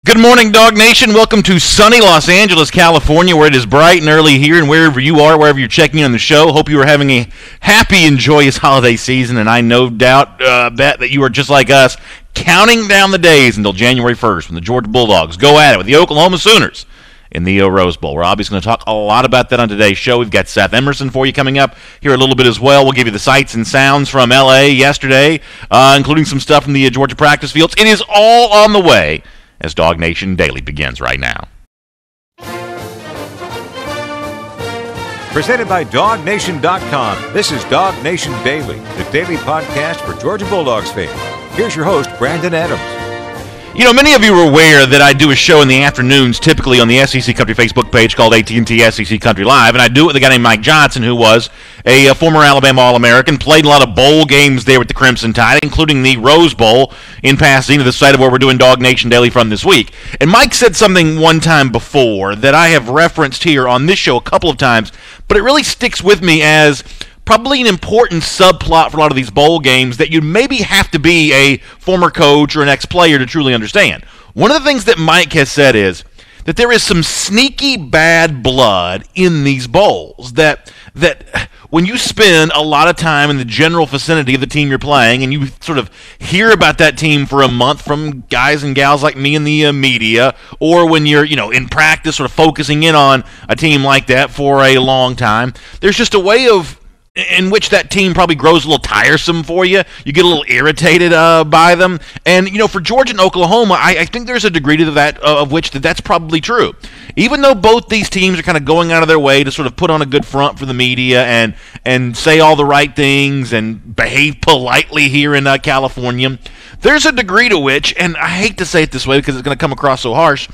Good morning, DawgNation. Welcome to sunny Los Angeles, California, where it is bright and early here, and wherever you are, wherever you're checking in on the show. Hope you are having a happy and joyous holiday season, and I no doubt bet that you are just like us, counting down the days until January 1st when the Georgia Bulldogs go at it with the Oklahoma Sooners in the Rose Bowl. We're obviously going to talk a lot about that on today's show. We've got Seth Emerson for you coming up here a little bit as well. We'll give you the sights and sounds from L.A. yesterday, including some stuff from the Georgia practice fields. It is all on the way as DawgNation Daily begins right now. Presented by DawgNation.com, this is DawgNation Daily, the daily podcast for Georgia Bulldogs fans. Here's your host, Brandon Adams. You know, many of you are aware that I do a show in the afternoons, typically on the SEC Country Facebook page called AT&T SEC Country Live, and I do it with a guy named Mike Johnson, who was a former Alabama All-American, played a lot of bowl games there with the Crimson Tide, including the Rose Bowl in Pasadena, the site of where we're doing DawgNation Daily from this week. And Mike said something one time before that I have referenced here on this show a couple of times, but it really sticks with me as probably an important subplot for a lot of these bowl games that you maybe have to be a former coach or an ex-player to truly understand. One of the things that Mike has said is that there is some sneaky bad blood in these bowls, that when you spend a lot of time in the general vicinity of the team you're playing and you sort of hear about that team for a month from guys and gals like me in the media, or when you're in practice sort of focusing in on a team like that for a long time, there's just a way in which that team probably grows a little tiresome for you. You get a little irritated by them. And, for Georgia and Oklahoma, I think there's a degree to that of which that's probably true. Even though both these teams are kind of going out of their way to sort of put on a good front for the media and say all the right things and behave politely here in California, there's a degree to which, and I hate to say it this way because it's going to come across so harsh,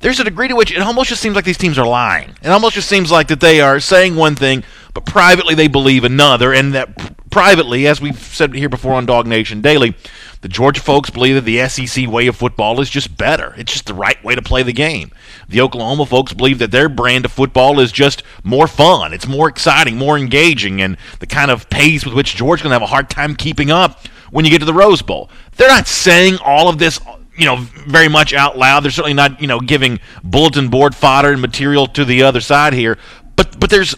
there's a degree to which it almost just seems like these teams are lying. It almost just seems like that they are saying one thing, but privately they believe another, and that privately, as we've said here before on DawgNation Daily, the Georgia folks believe that the SEC way of football is just better. It's just the right way to play the game. The Oklahoma folks believe that their brand of football is just more fun. It's more exciting, more engaging, and the kind of pace with which Georgia's going to have a hard time keeping up when you get to the Rose Bowl. They're not saying all of this very much out loud. They're certainly not, giving bulletin board fodder and material to the other side here. But there's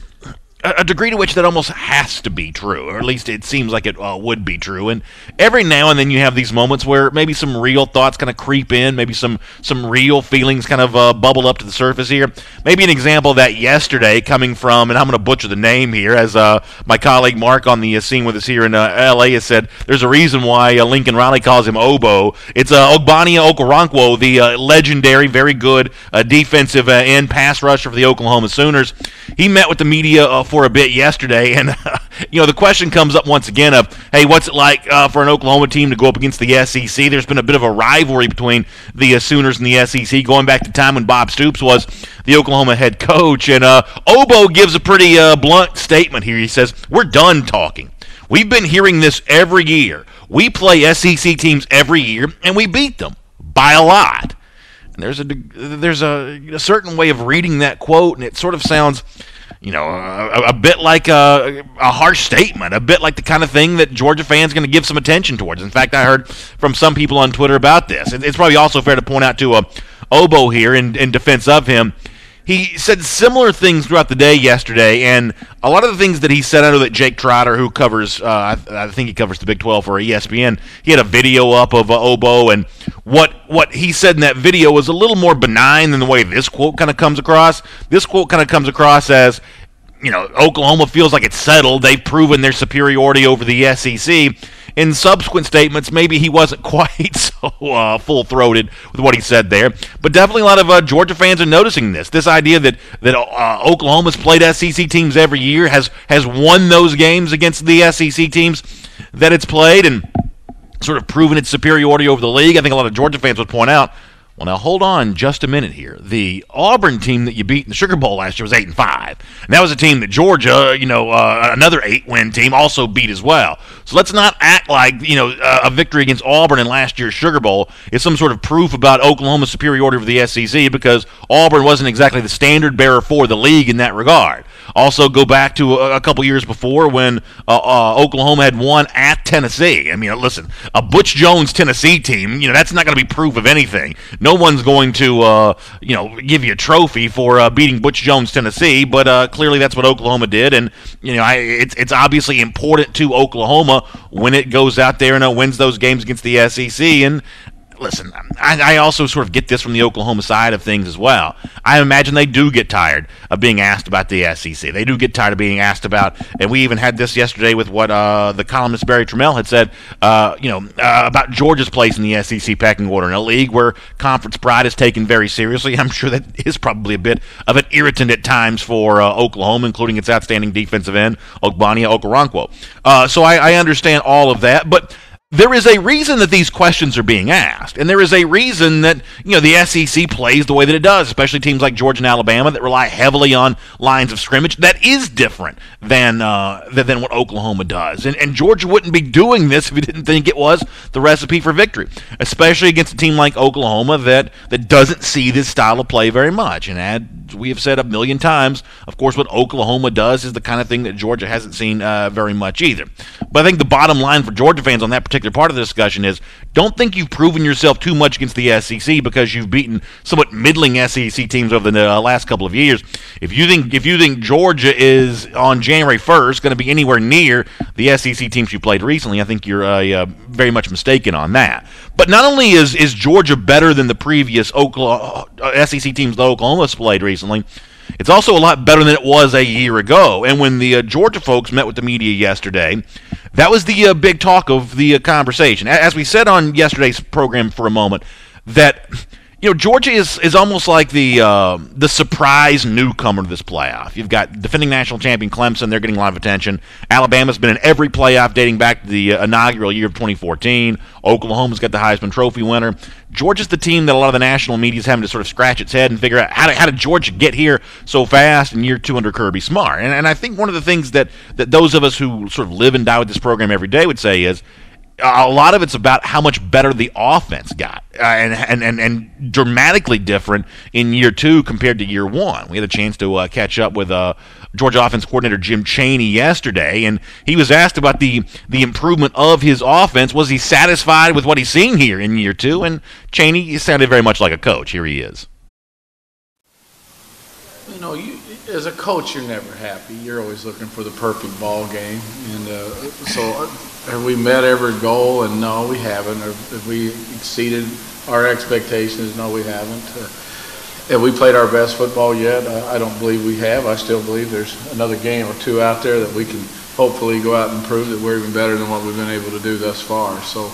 a degree to which that almost has to be true, or at least it seems like it would be true. And every now and then you have these moments where maybe some real thoughts kind of creep in, maybe some real feelings kind of bubble up to the surface here. Maybe an example of that yesterday coming from, and I'm going to butcher the name here, as my colleague Mark on the scene with us here in L.A. has said, there's a reason why Lincoln Riley calls him Obo. It's Ogbonnia Okoronkwo, the legendary, very good defensive end pass rusher for the Oklahoma Sooners. He met with the media for a bit yesterday, and the question comes up once again of, hey, what's it like for an Oklahoma team to go up against the SEC? There's been a bit of a rivalry between the Sooners and the SEC going back to time when Bob Stoops was the Oklahoma head coach, and Obo gives a pretty blunt statement here. He says, we're done talking. We've been hearing this every year. We play SEC teams every year, and we beat them by a lot. And there's a certain way of reading that quote, and it sort of sounds a bit like a harsh statement, a bit like the kind of thing that Georgia fans are going to give some attention towards. In fact, I heard from some people on Twitter about this. It's probably also fair to point out to Obo here in defense of him. He said similar things throughout the day yesterday, and a lot of the things that he said, I know that Jake Trotter, who covers, I think he covers the Big 12 for ESPN, he had a video up of Obo, and what he said in that video was a little more benign than the way this quote kind of comes across. This quote kind of comes across as, Oklahoma feels like it's settled. They've proven their superiority over the SEC. In subsequent statements, maybe he wasn't quite so full-throated with what he said there, but definitely a lot of Georgia fans are noticing this idea that Oklahoma's played SEC teams every year, has won those games against the SEC teams that it's played, and sort of proven its superiority over the league. I think a lot of Georgia fans would point out, well, now hold on just a minute here. The Auburn team that you beat in the Sugar Bowl last year was 8-5, and that was a team that Georgia, another 8-win team, also beat as well. So let's not act like a victory against Auburn in last year's Sugar Bowl is some sort of proof about Oklahoma's superiority over the SEC, because Auburn wasn't exactly the standard bearer for the league in that regard. Also, go back to a couple years before when Oklahoma had won at Tennessee. I mean, listen, a Butch Jones Tennessee team, that's not going to be proof of anything. No one's going to, give you a trophy for beating Butch Jones Tennessee, but clearly that's what Oklahoma did, and it's obviously important to Oklahoma when it goes out there and wins those games against the SEC. And listen, I also sort of get this from the Oklahoma side of things as well. I imagine they do get tired of being asked about the SEC. They do get tired of being asked about, and we even had this yesterday with what the columnist Barry Trammell had said, about Georgia's place in the SEC pecking order in a league where conference pride is taken very seriously. I'm sure that is probably a bit of an irritant at times for Oklahoma, including its outstanding defensive end, Ogbonnia Okoronkwo. So I understand all of that, but there is a reason that these questions are being asked, and there is a reason that the SEC plays the way that it does, especially teams like Georgia and Alabama that rely heavily on lines of scrimmage. That is different than what Oklahoma does, and Georgia wouldn't be doing this if you didn't think it was the recipe for victory, especially against a team like Oklahoma that doesn't see this style of play very much. And as we have said a million times, of course, what Oklahoma does is the kind of thing that Georgia hasn't seen very much either. But I think the bottom line for Georgia fans on that particular part of the discussion is, don't think you've proven yourself too much against the SEC because you've beaten somewhat middling SEC teams over the last couple of years. If you think Georgia is on January 1st going to be anywhere near the SEC teams you played recently, I think you're very much mistaken on that. But not only is Georgia better than the previous SEC teams that Oklahoma's played recently, it's also a lot better than it was a year ago. And when the Georgia folks met with the media yesterday, that was the big talk of the conversation. As we said on yesterday's program for a moment, that Georgia is almost like the surprise newcomer to this playoff. You've got defending national champion Clemson; they're getting a lot of attention. Alabama's been in every playoff dating back to the inaugural year of 2014. Oklahoma's got the Heisman Trophy winner. Georgia's the team that a lot of the national media is having to sort of scratch its head and figure out how did Georgia get here so fast in year 2 under Kirby Smart. And I think one of the things that those of us who sort of live and die with this program every day would say is, a lot of it's about how much better the offense got, and dramatically different in year 2 compared to year 1. We had a chance to catch up with Georgia offense coordinator Jim Chaney yesterday, and he was asked about the improvement of his offense. Was he satisfied with what he's seen here in year 2? And Chaney sounded very much like a coach. Here he is. As a coach, you're never happy. You're always looking for the perfect ball game, and so have we met every goal? And no, we haven't. Have we exceeded our expectations? No, we haven't. Have we played our best football yet? I don't believe we have. I still believe there's another game or two out there that we can hopefully go out and prove that we're even better than what we've been able to do thus far. So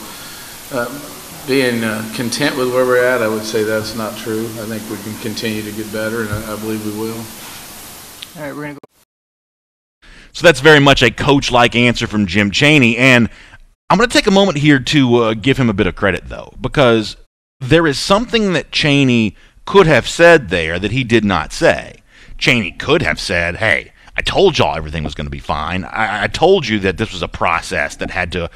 being content with where we're at, I would say that's not true. I think we can continue to get better, and I believe we will. All right, we're going to go. So that's very much a coach-like answer from Jim Chaney, and I'm going to take a moment here to give him a bit of credit, though, because there is something that Chaney could have said there that he did not say. Chaney could have said, hey, I told y'all everything was going to be fine. I told you that this was a process that had to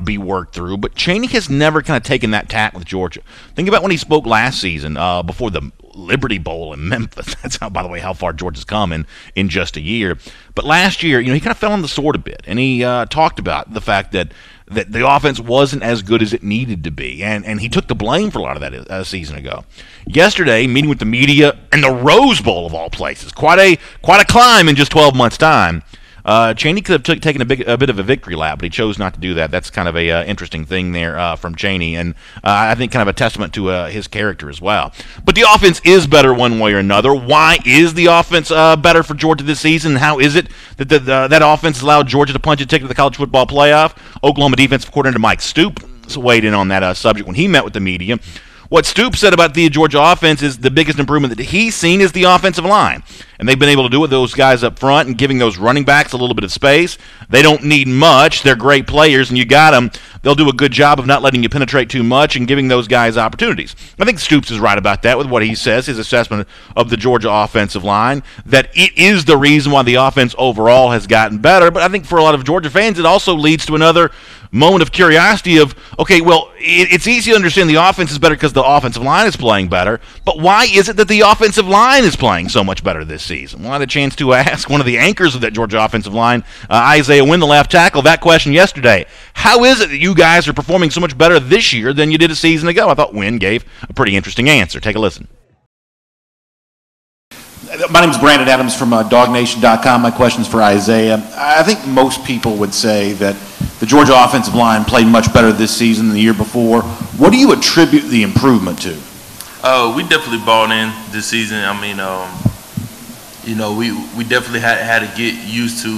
be worked through, but Chaney has never kind of taken that tack with Georgia. Think about when he spoke last season before the Liberty Bowl in Memphis. That's how, by the way, how far Georgia's come in just a year. But last year, he kind of fell on the sword a bit, and he talked about the fact that the offense wasn't as good as it needed to be, and he took the blame for a lot of that a season ago. Yesterday, meeting with the media in the Rose Bowl of all places, quite a climb in just 12 months' time. Chaney could have taken a bit of a victory lap, but he chose not to do that. That's kind of a interesting thing there from Chaney, and I think kind of a testament to his character as well. But the offense is better one way or another. Why is the offense better for Georgia this season? How is it that that offense allowed Georgia to punch a ticket to the college football playoff? Oklahoma defensive coordinator Mike Stoops weighed in on that subject when he met with the media. What Stoops said about the Georgia offense is the biggest improvement that he's seen is the offensive line. And they've been able to do it with those guys up front and giving those running backs a little bit of space. They don't need much. They're great players, and you got them. They'll do a good job of not letting you penetrate too much and giving those guys opportunities. I think Stoops is right about that with what he says, his assessment of the Georgia offensive line, that it is the reason why the offense overall has gotten better. But I think for a lot of Georgia fans, it also leads to another moment of curiosity of, okay, well, it's easy to understand the offense is better because the offensive line is playing better, but why is it that the offensive line is playing so much better this season? Well, I had a chance to ask one of the anchors of that Georgia offensive line, Isaiah Wynn, the left tackle, that question yesterday. How is it that you guys are performing so much better this year than you did a season ago? I thought Wynn gave a pretty interesting answer. Take a listen. My name is Brandon Adams from DawgNation.com. My question's for Isaiah. I think most people would say that the Georgia offensive line played much better this season than the year before. What do you attribute the improvement to? We definitely bought in this season. I mean, we definitely had to get used to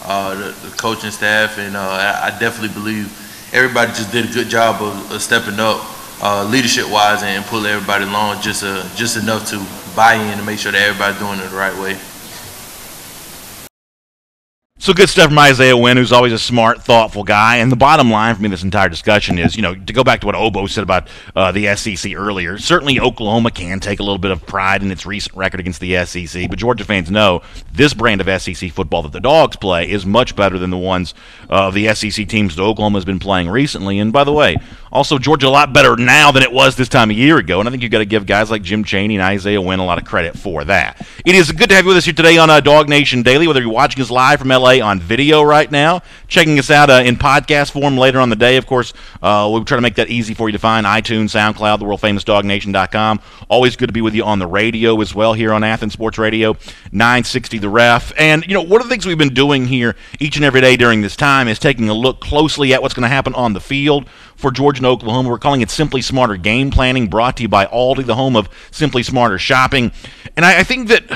the coaching staff, and I definitely believe everybody just did a good job of stepping up leadership-wise and pulling everybody along just enough to buy in and make sure that everybody's doing it the right way. So good stuff from Isaiah Wynn, who's always a smart, thoughtful guy. And the bottom line for me in this entire discussion is, to go back to what Obo said about the SEC earlier, certainly Oklahoma can take a little bit of pride in its recent record against the SEC, but Georgia fans know this brand of SEC football that the Dogs play is much better than the ones of the SEC teams that Oklahoma has been playing recently. And by the way, also Georgia a lot better now than it was this time a year ago, and I think you've got to give guys like Jim Chaney and Isaiah Wynn a lot of credit for that. It is good to have you with us here today on DawgNation Daily, whether you're watching us live from LA on video right now, checking us out in podcast form later on the day. Of course, we'll try to make that easy for you to find. iTunes, SoundCloud, the world-famous DawgNation.com. Always good to be with you on the radio as well here on Athens Sports Radio, 960 The Ref. And, one of the things we've been doing here each and every day during this time is taking a look closely at what's going to happen on the field for Georgia and Oklahoma. We're calling it Simply Smarter Game Planning, brought to you by Aldi, the home of Simply Smarter Shopping. And I think that,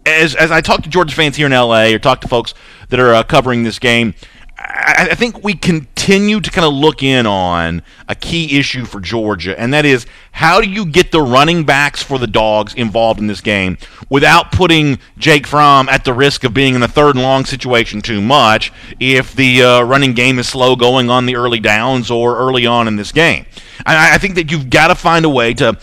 as I talk to Georgia fans here in L.A. or talk to folks that are covering this game, I think we continue to kind of look in on a key issue for Georgia, and that is, how do you get the running backs for the Dogs involved in this game without putting Jake Fromm at the risk of being in a third and long situation too much if the running game is slow going on the early downs or early on in this game? I think that you've got to find a way to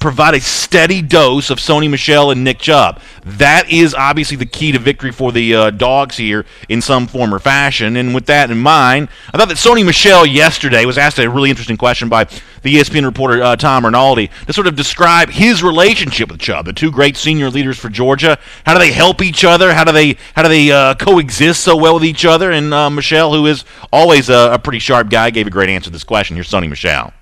provide a steady dose of Sony Michel and Nick Chubb. That is obviously the key to victory for the Dogs here in some form or fashion. And with that in mind, I thought that Sony Michel yesterday was asked a really interesting question by the ESPN reporter Tom Rinaldi to sort of describe his relationship with Chubb, the two great senior leaders for Georgia. How do they help each other? How do they coexist so well with each other? And Michel, who is always a pretty sharp guy, gave a great answer to this question. Here's Sony Michel.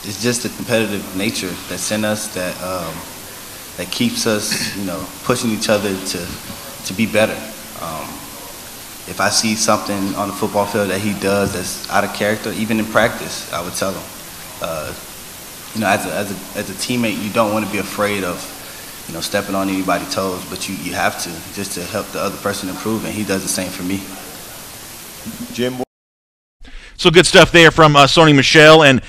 It's just the competitive nature that's in us that keeps us, pushing each other to be better. If I see something on the football field that he does that's out of character, even in practice, I would tell him. As a teammate, you don't want to be afraid of, stepping on anybody's toes, but you have to, just to help the other person improve, and he does the same for me. Jim. So good stuff there from Sony Michel. And,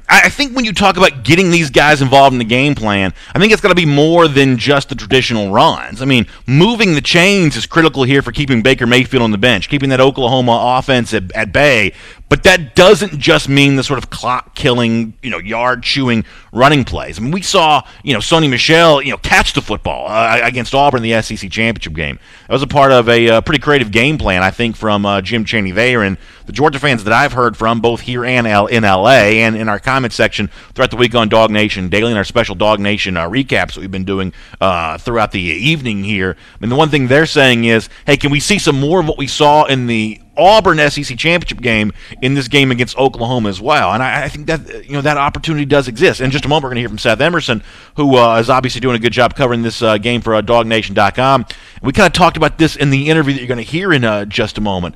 I think when you talk about getting these guys involved in the game plan, I think it's got to be more than just the traditional runs. I mean, moving the chains is critical here for keeping Baker Mayfield on the bench, keeping that Oklahoma offense at bay. But that doesn't just mean the sort of clock-killing, yard-chewing running plays. I mean, we saw, Sony Michel, catch the football against Auburn in the SEC championship game. That was a part of a pretty creative game plan, I think, from Jim Chaney there. And the Georgia fans that I've heard from, both here and in L.A., and in our comment section throughout the week on DawgNation Daily and our special DawgNation recaps that we've been doing throughout the evening here, I mean, the one thing they're saying is, hey, can we see some more of what we saw in the Auburn SEC championship game in this game against Oklahoma as well? And I think that that opportunity does exist. In just a moment, we're going to hear from Seth Emerson, who is obviously doing a good job covering this game for DawgNation.com. We kind of talked about this in the interview that you're going to hear in just a moment.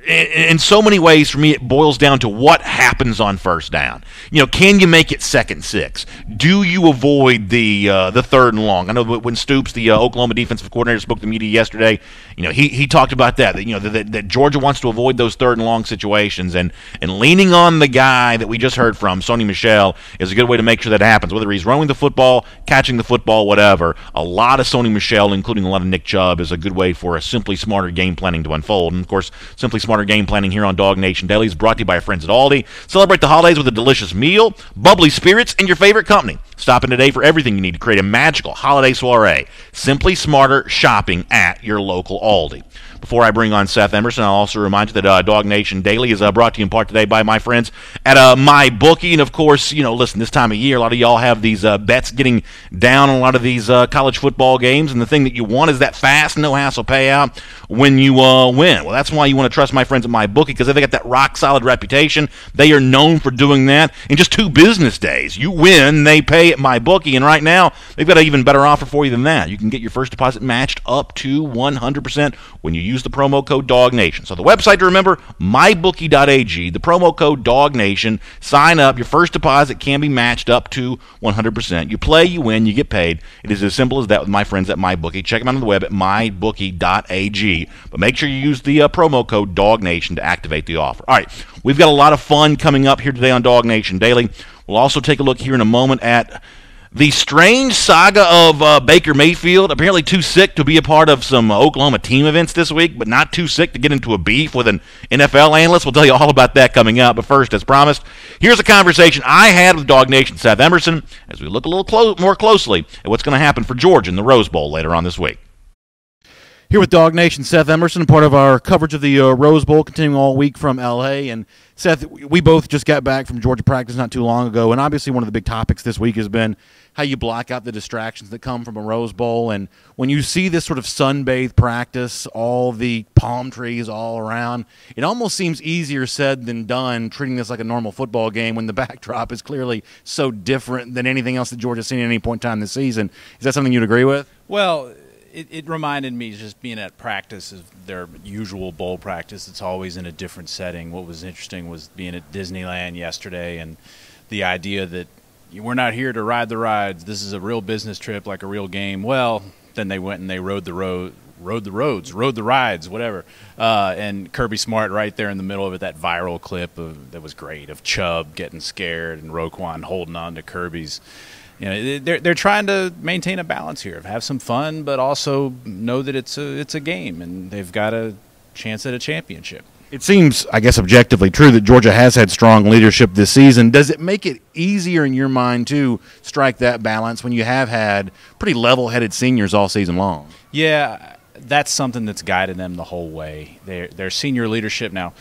In so many ways, for me, it boils down to what happens on first down. Can you make it 2nd and 6? Do you avoid the 3rd and long? I know when Stoops, the Oklahoma defensive coordinator, spoke to the media yesterday, he talked about that Georgia wants to avoid those 3rd and long situations, and leaning on the guy that we just heard from, Sony Michel, is a good way to make sure that happens. Whether he's running the football, catching the football, whatever, a lot of Sony Michel, including a lot of Nick Chubb, is a good way for a Simply Smarter game planning to unfold. And of course, Simply Smarter smarter game planning here on Dog Nation Daily is brought to you by our friends at Aldi. Celebrate the holidays with a delicious meal, bubbly spirits, and your favorite company. Stop in today for everything you need to create a magical holiday soiree. Simply smarter shopping at your local Aldi. Before I bring on Seth Emerson, I'll also remind you that Dog Nation Daily is brought to you in part today by my friends at MyBookie. And, of course, listen, this time of year, a lot of y'all have these bets getting down on a lot of these college football games. And the thing that you want is that fast, no-hassle payout when you win. Well, that's why you want to trust my friends at MyBookie, because they got that rock-solid reputation. They are known for doing that in just 2 business days. You win, they pay at MyBookie. And right now, they've got an even better offer for you than that. You can get your first deposit matched up to 100% when you use the promo code DawgNation. So the website to remember, mybookie.ag, the promo code DawgNation. Sign up. Your first deposit can be matched up to 100%. You play, you win, you get paid. It is as simple as that with my friends at MyBookie. Check them out on the web at mybookie.ag. But make sure you use the promo code DawgNation to activate the offer. All right, we've got a lot of fun coming up here today on Dog Nation Daily. We'll also take a look here in a moment at the strange saga of Baker Mayfield, apparently too sick to be a part of some Oklahoma team events this week, but not too sick to get into a beef with an NFL analyst. We'll tell you all about that coming up. But first, as promised, here's a conversation I had with Dog Nation Seth Emerson as we look a little more closely at what's going to happen for Georgia in the Rose Bowl later on this week. Here with Dog Nation, Seth Emerson, part of our coverage of the Rose Bowl, continuing all week from L.A. And Seth, we both just got back from Georgia practice not too long ago, and obviously one of the big topics this week has been how you block out the distractions that come from a Rose Bowl. And when you see this sort of sunbathed practice, all the palm trees all around, it almost seems easier said than done, treating this like a normal football game when the backdrop is clearly so different than anything else that Georgia's seen at any point in time this season. Is that something you'd agree with? Well, it reminded me, just being at practice, of their usual bowl practice. It's always in a different setting. What was interesting was being at Disneyland yesterday, and the idea that we're not here to ride the rides. This is a real business trip, like a real game. Well, then they went and they rode the rides, whatever. And Kirby Smart right there in the middle of it, that viral clip that was great, of Chubb getting scared and Roquan holding on to Kirby's. They're trying to maintain a balance here, have some fun, but also know that it's a game, and they've got a chance at a championship. It seems, I guess, objectively true that Georgia has had strong leadership this season. Does it make it easier in your mind to strike that balance when you have had pretty level-headed seniors all season long? Yeah, that's something that's guided them the whole way. Their senior leadership now.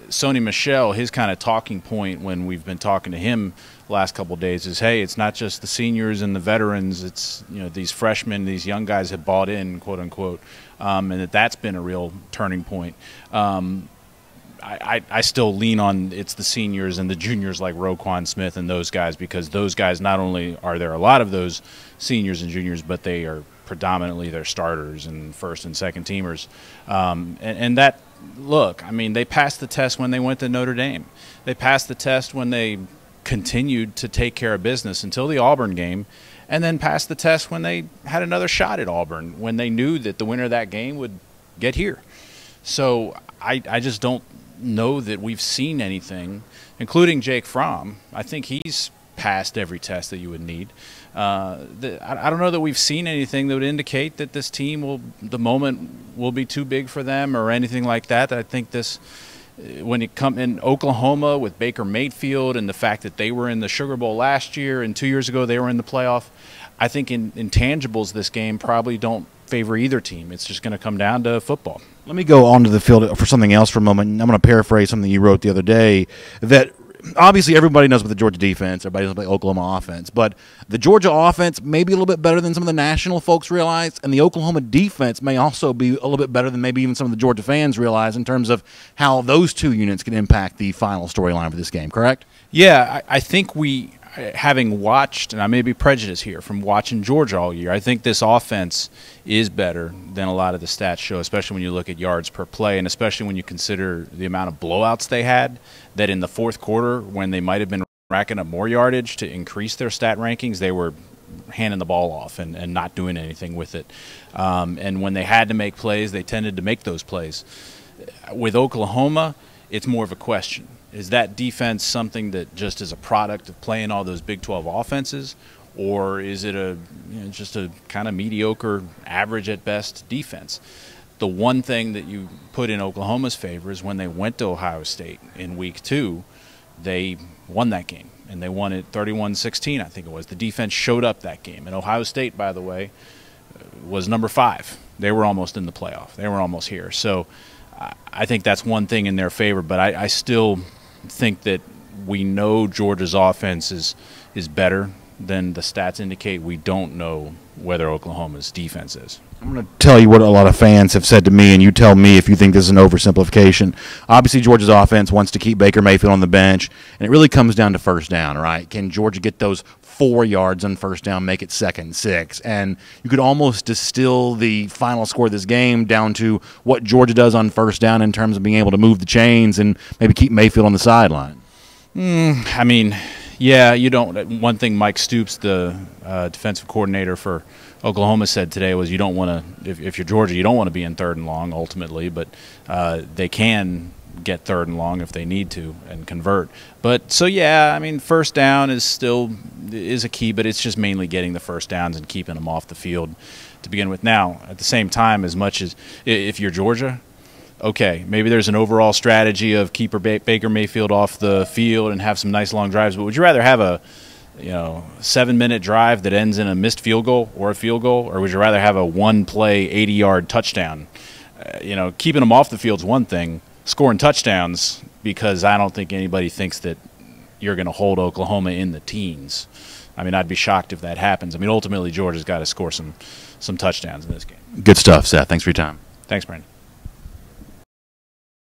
Sony Michel, his kind of talking point when we've been talking to him the last couple of days is, hey, it's not just the seniors and the veterans. It's, these freshmen, these young guys have bought in, quote unquote, and that's been a real turning point. I still lean on it's the seniors and the juniors like Roquan Smith and those guys, because those guys, not only are there a lot of those seniors and juniors, but they are predominantly their starters and first and second teamers. And that, look, I mean, they passed the test when they went to Notre Dame. They passed the test when they continued to take care of business until the Auburn game, and then passed the test when they had another shot at Auburn, when they knew that the winner of that game would get here. So I just don't know that we've seen anything, including Jake Fromm. I think he's passed every test that you would need. I don't know that we've seen anything that would indicate that this team the moment will be too big for them or anything like that. I think this, when it come in Oklahoma with Baker Mayfield and the fact that they were in the Sugar Bowl last year and 2 years ago they were in the playoff, I think in intangibles this game probably don't favor either team. It's just going to come down to football. Let me go onto the field for something else for a moment. I'm going to paraphrase something you wrote the other day, that obviously everybody knows about the Georgia defense, everybody knows about the Oklahoma offense, but the Georgia offense may be a little bit better than some of the national folks realize, and the Oklahoma defense may also be a little bit better than maybe even some of the Georgia fans realize in terms of how those two units can impact the final storyline for this game, correct? Yeah, I think we, having watched, and I may be prejudiced here from watching Georgia all year, I think this offense is better than a lot of the stats show, especially when you look at yards per play, and especially when you consider the amount of blowouts they had, that in the fourth quarter, when they might have been racking up more yardage to increase their stat rankings, they were handing the ball off and not doing anything with it. And when they had to make plays, they tended to make those plays. With Oklahoma, it's more of a question. Is that defense something that just is a product of playing all those Big 12 offenses, or is it just a kind of mediocre, average at best defense? The one thing that you put in Oklahoma's favor is when they went to Ohio State in week 2, they won that game, and they won it 31-16, I think it was. The defense showed up that game. And Ohio State, by the way, was number 5. They were almost in the playoff. They were almost here. So I think that's one thing in their favor, but I still think that we know Georgia's offense is better than the stats indicate. We don't know whether Oklahoma's defense is. I'm going to tell you what a lot of fans have said to me, and you tell me if you think this is an oversimplification. Obviously, Georgia's offense wants to keep Baker Mayfield on the bench, and it really comes down to first down, right? Can Georgia get those 4 yards on first down, make it 2nd and 6? And you could almost distill the final score of this game down to what Georgia does on first down in terms of being able to move the chains and maybe keep Mayfield on the sideline. I mean, yeah, you don't. One thing Mike Stoops, the defensive coordinator for Oklahoma, said today was you don't want to, if you're Georgia, you don't want to be in 3rd and long ultimately, but they can get 3rd and long if they need to and convert. But so yeah, I mean, first down is a key, but it's just mainly getting the first downs and keeping them off the field to begin with. Now, at the same time, as much as if you're Georgia, okay, maybe there's an overall strategy of keep Baker Mayfield off the field and have some nice long drives, but would you rather have a 7-minute drive that ends in a missed field goal or a field goal, or would you rather have a one-play 80-yard touchdown? Keeping them off the field is one thing. Scoring touchdowns, because I don't think anybody thinks that you're going to hold Oklahoma in the teens. I mean, I'd be shocked if that happens. I mean, ultimately, Georgia's got to score some touchdowns in this game. Good stuff, Seth. Thanks for your time. Thanks, Brandon.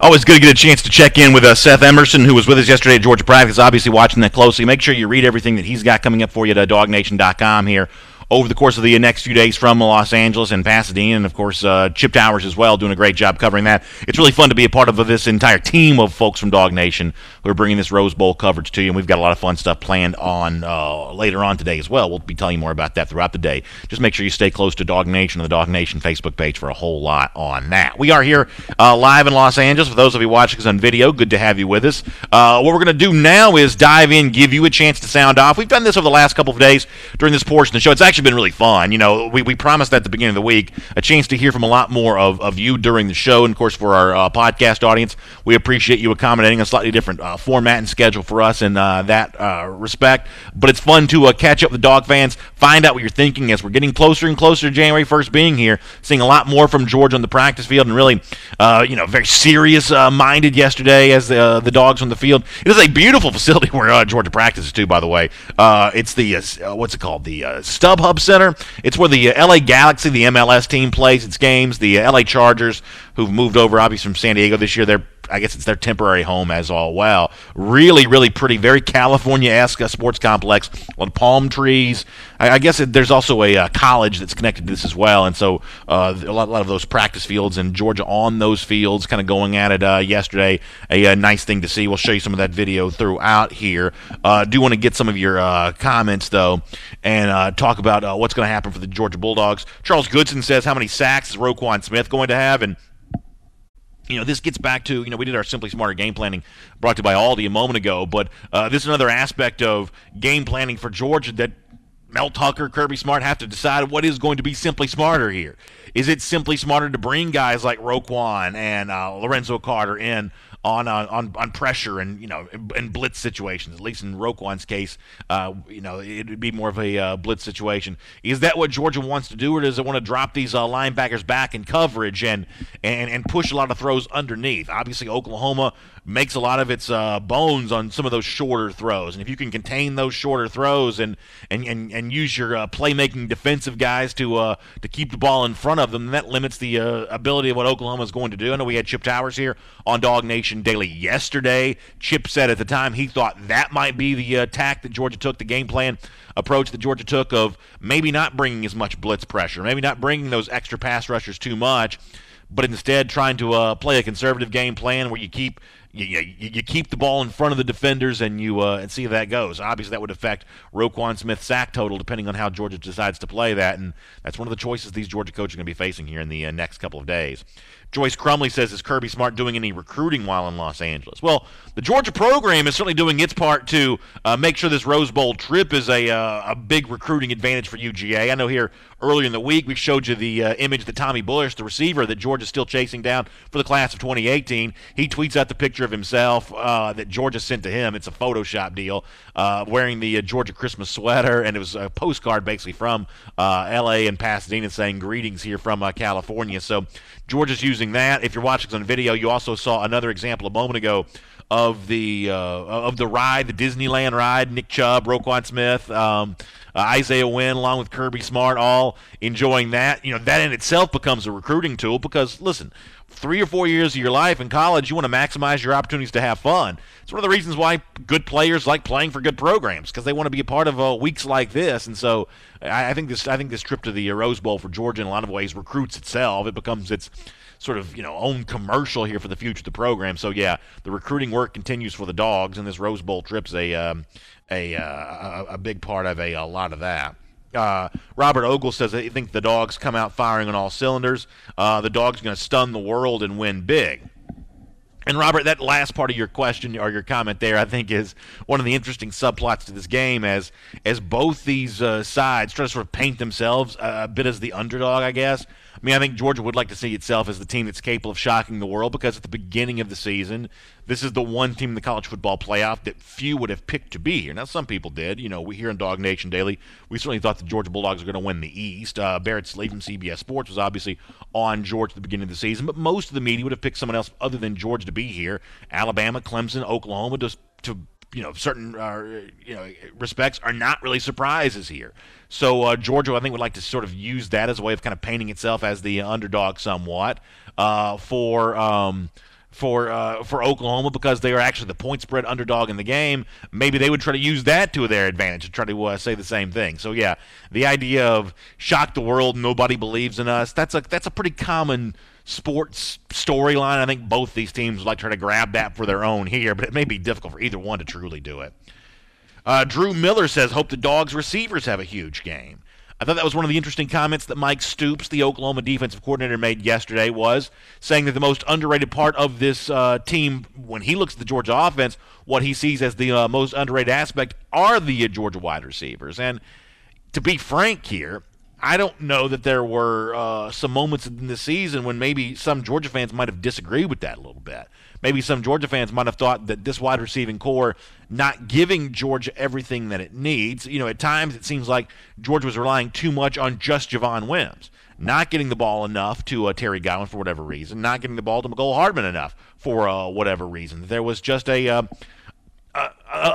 Always good to get a chance to check in with Seth Emerson, who was with us yesterday at Georgia practice, obviously watching that closely. Make sure you read everything that he's got coming up for you at DawgNation.com here over the course of the next few days from Los Angeles and Pasadena, and, of course, Chip Towers as well, doing a great job covering that. It's really fun to be a part of this entire team of folks from DawgNation who are bringing this Rose Bowl coverage to you, and we've got a lot of fun stuff planned on later on today as well. We'll be telling you more about that throughout the day. Just make sure you stay close to DawgNation and the DawgNation Facebook page for a whole lot on that. We are here live in Los Angeles. For those of you watching us on video, good to have you with us. What we're going to do now is dive in, give you a chance to sound off. We've done this over the last couple of days during this portion of the show. It's actually been really fun. We promised at the beginning of the week a chance to hear from a lot more of you during the show. And, of course, for our podcast audience, we appreciate you accommodating a slightly different format and schedule for us in that respect. But it's fun to catch up with the Dog fans, find out what you're thinking as we're getting closer and closer to January 1st being here, seeing a lot more from Georgia on the practice field, and really, very serious-minded yesterday as the Dogs on the field. It is a beautiful facility where Georgia practices, too, by the way. It's the, what's it called, the StubHub Center. It's where the LA Galaxy, the MLS team, plays its games. The LA Chargers, who've moved over, obviously, from San Diego this year, I guess it's their temporary home as well. Really, really pretty, very California-esque sports complex on palm trees. I guess there's also a college that's connected to this as well, and so a lot of those practice fields in Georgia on those fields kind of going at it yesterday. A nice thing to see. We'll show you some of that video throughout here. Do want to get some of your comments, though, and talk about what's going to happen for the Georgia Bulldogs. Charles Goodson says, how many sacks is Roquan Smith going to have? And this gets back to, we did our Simply Smarter game planning brought to you by Aldi a moment ago, but this is another aspect of game planning for Georgia that Mel Tucker, Kirby Smart have to decide what is going to be simply smarter here. Is it simply smarter to bring guys like Roquan and Lorenzo Carter in on pressure and in blitz situations? At least in Roquan's case, it would be more of a blitz situation. Is that what Georgia wants to do, or does it want to drop these linebackers back in coverage and push a lot of throws underneath? Obviously, Oklahoma makes a lot of its bones on some of those shorter throws, and if you can contain those shorter throws and use your playmaking defensive guys to keep the ball in front of them, that limits the ability of what Oklahoma is going to do. I know we had Chip Towers here on DawgNation Daily yesterday. Chip said at the time he thought that might be the tack that Georgia took, the game plan approach that Georgia took of maybe not bringing as much blitz pressure, maybe not bringing those extra pass rushers too much, but instead trying to play a conservative game plan where you keep the ball in front of the defenders and and see how that goes. Obviously, that would affect Roquan Smith's sack total depending on how Georgia decides to play that, and that's one of the choices these Georgia coaches are going to be facing here in the next couple of days. Joyce Crumley says, is Kirby Smart doing any recruiting while in Los Angeles? Well, the Georgia program is certainly doing its part to make sure this Rose Bowl trip is a big recruiting advantage for UGA. I know here earlier in the week we showed you the image that Tommy Bush, the receiver that Georgia's still chasing down for the class of 2018, he tweets out the picture of himself that Georgia sent to him. It's a Photoshop deal, wearing the Georgia Christmas sweater, and it was a postcard basically from L.A. and Pasadena saying greetings here from California. So Georgia's using that. If you're watching this on video, you also saw another example a moment ago of the ride, the Disneyland ride. Nick Chubb, Roquan Smith, Isaiah Wynn, along with Kirby Smart, all enjoying that. That in itself becomes a recruiting tool because, listen, 3 or 4 years of your life in college, you want to maximize your opportunities to have fun. It's one of the reasons why good players like playing for good programs, because they want to be a part of weeks like this. And so I think this trip to the Rose Bowl for Georgia in a lot of ways recruits itself. It becomes its sort of own commercial here for the future of the program. So yeah, the recruiting work continues for the Dogs, and this Rose Bowl trip's a big part of a lot of that. Robert Ogle says he thinks the Dogs come out firing on all cylinders. The Dogs are going to stun the world and win big. And Robert, that last part of your question or your comment there, I think, is one of the interesting subplots to this game as both these sides try to sort of paint themselves a bit as the underdog, I guess. I mean, I think Georgia would like to see itself as the team that's capable of shocking the world because at the beginning of the season, this is the one team in the college football playoff that few would have picked to be here. Now, some people did. We here in DawgNation Daily, we certainly thought the Georgia Bulldogs were going to win the East. Barrett Sleeve from CBS Sports was obviously on Georgia at the beginning of the season, but most of the media would have picked someone else other than Georgia to be here. Alabama, Clemson, Oklahoma, just to certain respects are not really surprises here. So Georgia, I think, would like to sort of use that as a way of kind of painting itself as the underdog somewhat for Oklahoma because they are actually the point spread underdog in the game. Maybe they would try to use that to their advantage to try to say the same thing. So yeah, the idea of shock the world, nobody believes in us, that's a pretty common sports storyline. I think both these teams would like to try to grab that for their own here, but it may be difficult for either one to truly do it. Drew Miller says, hope the Dogs receivers have a huge game. I thought that was one of the interesting comments that Mike Stoops, the Oklahoma defensive coordinator, made yesterday, was saying that the most underrated part of this team, when he looks at the Georgia offense, what he sees as the most underrated aspect are the Georgia wide receivers. And to be frank here, I don't know that there were some moments in the season when maybe some Georgia fans might have disagreed with that a little bit. Maybe some Georgia fans might have thought that this wide receiving core not giving Georgia everything that it needs. At times it seems like Georgia was relying too much on just Javon Wims, not getting the ball enough to Terry Godwin for whatever reason, not getting the ball to McCole Hardman enough for whatever reason. There was just a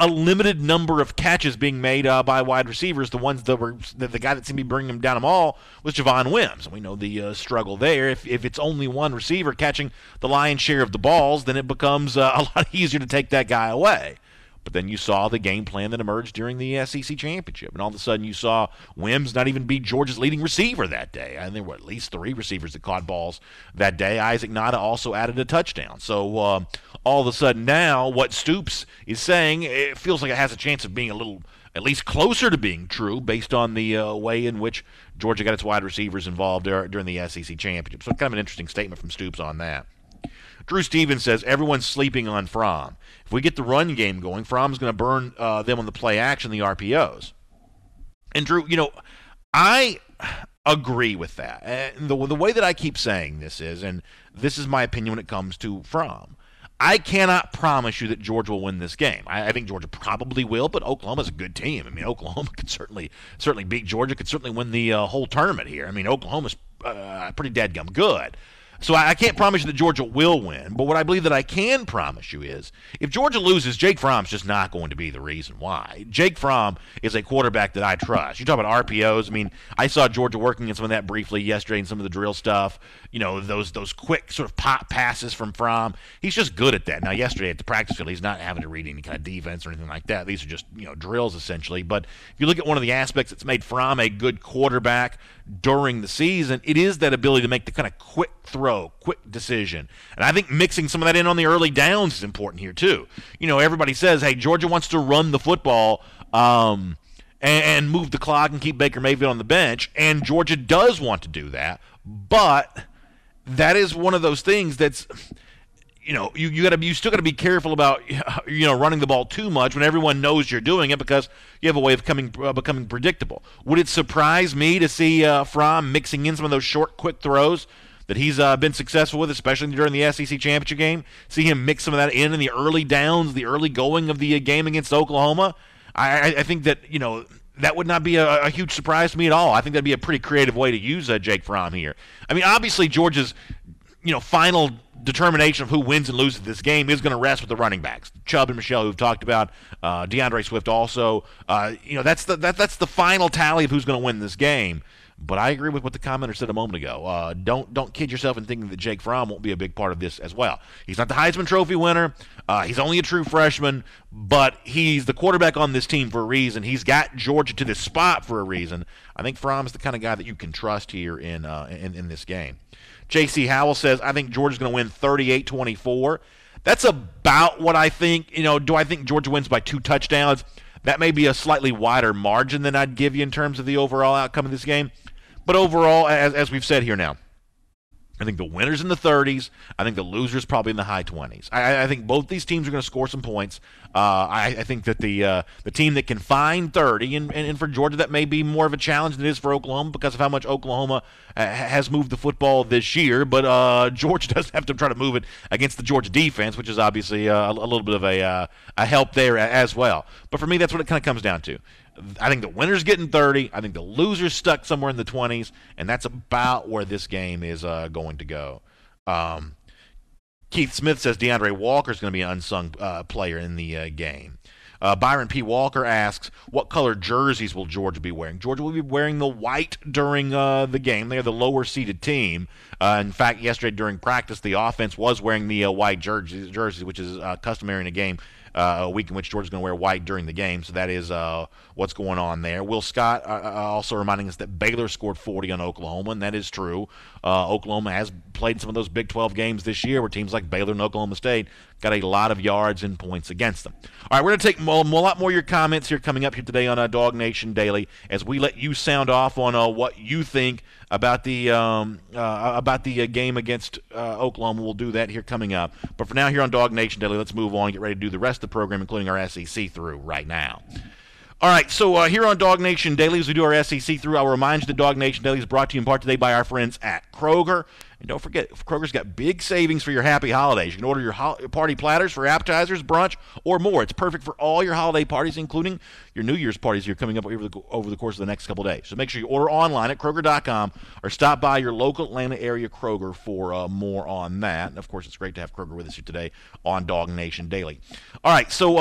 limited number of catches being made by wide receivers. The ones that were the guy that seemed to be bringing them down them all was Javon Wims, and we know the struggle there. If it's only one receiver catching the lion's share of the balls, then it becomes a lot easier to take that guy away. But then you saw the game plan that emerged during the SEC championship, and all of a sudden you saw Wims not even be Georgia's leading receiver that day. And there were at least 3 receivers that caught balls that day. Isaac Nada also added a touchdown. So all of a sudden now what Stoops is saying, it feels like it has a chance of being a little at least closer to being true based on the way in which Georgia got its wide receivers involved during the SEC championship. So kind of an interesting statement from Stoops on that. Drew Stevens says, everyone's sleeping on Fromm. If we get the run game going, Fromm's going to burn them on the play action, the RPOs. And Drew, I agree with that. And the way that I keep saying this is, and this is my opinion when it comes to Fromm, I cannot promise you that Georgia will win this game. I think Georgia probably will, but Oklahoma's a good team. I mean, Oklahoma could certainly beat Georgia, could certainly win the whole tournament here. I mean, Oklahoma's pretty dadgum good. So I can't promise you that Georgia will win, but what I believe that I can promise you is if Georgia loses, Jake Fromm's just not going to be the reason why. Jake Fromm is a quarterback that I trust. You talk about RPOs. I mean, I saw Georgia working in some of that briefly yesterday in some of the drill stuff. Those quick sort of pop passes from Fromm. He's just good at that. Now, yesterday at the practice field, he's not having to read any kind of defense or anything like that. These are just drills essentially. But if you look at one of the aspects that's made Fromm a good quarterback during the season, it is that ability to make the kind of quick throw, quick decision. And I think mixing some of that in on the early downs is important here too. Everybody says, hey, Georgia wants to run the football and move the clock and keep Baker Mayfield on the bench, and Georgia does want to do that, but that is one of those things that's, you still got to be careful about running the ball too much when everyone knows you're doing it, because you have a way of becoming predictable. Would it surprise me to see Fromm mixing in some of those short, quick throws that he's been successful with, especially during the SEC championship game? See him mix some of that in the early downs, the early going of the game against Oklahoma. I think that that would not be a huge surprise to me at all. I think that'd be a pretty creative way to use Jake Fromm here. I mean, obviously Georgia's final determination of who wins and loses this game is going to rest with the running backs, Chubb and Michelle, who've talked about, DeAndre Swift also. That's the final tally of who's going to win this game. But I agree with what the commenter said a moment ago. Don't kid yourself in thinking that Jake Fromm won't be a big part of this as well. He's not the Heisman Trophy winner. He's only a true freshman, but he's the quarterback on this team for a reason. He's got Georgia to this spot for a reason. I think Fromm is the kind of guy that you can trust here in this game. J.C. Howell says, I think Georgia's going to win 38-24. That's about what I think. Do I think Georgia wins by 2 touchdowns? That may be a slightly wider margin than I'd give you in terms of the overall outcome of this game. But overall, as we've said here now, I think the winner's in the 30s. I think the loser's probably in the high 20s. I think both these teams are going to score some points. I think that the team that can find 30, and for Georgia that may be more of a challenge than it is for Oklahoma because of how much Oklahoma has moved the football this year. But Georgia does have to try to move it against the Georgia defense, which is obviously a little bit of a help there as well. But for me, that's what it kind of comes down to. I think the winner's getting 30. I think the loser's stuck somewhere in the 20s, and that's about where this game is going to go. Keith Smith says DeAndre Walker's going to be an unsung player in the game. Byron P. Walker asks, what color jerseys will Georgia be wearing? Georgia will be wearing the white during the game. They are the lower-seeded team. In fact, yesterday during practice, the offense was wearing the white jerseys, which is customary in a game, a week in which Georgia's going to wear white during the game. So that is what's going on there. Will Scott also reminding us that Baylor scored 40 on Oklahoma, and that is true. Oklahoma has played some of those Big 12 games this year where teams like Baylor and Oklahoma State got a lot of yards and points against them. All right, we're going to take a lot more of your comments here coming up here today on DawgNation Daily as we let you sound off on what you think about the game against Oklahoma. We'll do that here coming up. But for now, here on DawgNation Daily, let's move on and get ready to do the rest of the program, including our SEC through right now. All right, so here on DawgNation Daily, as we do our SEC through, I'll remind you that DawgNation Daily is brought to you in part today by our friends at Kroger. And don't forget, Kroger's got big savings for your happy holidays. You can order your party platters for appetizers, brunch, or more. It's perfect for all your holiday parties, including your New Year's parties here coming up over the course of the next couple days. So make sure you order online at Kroger.com or stop by your local Atlanta area Kroger for more on that. And, of course, it's great to have Kroger with us here today on DawgNation Daily. All right, so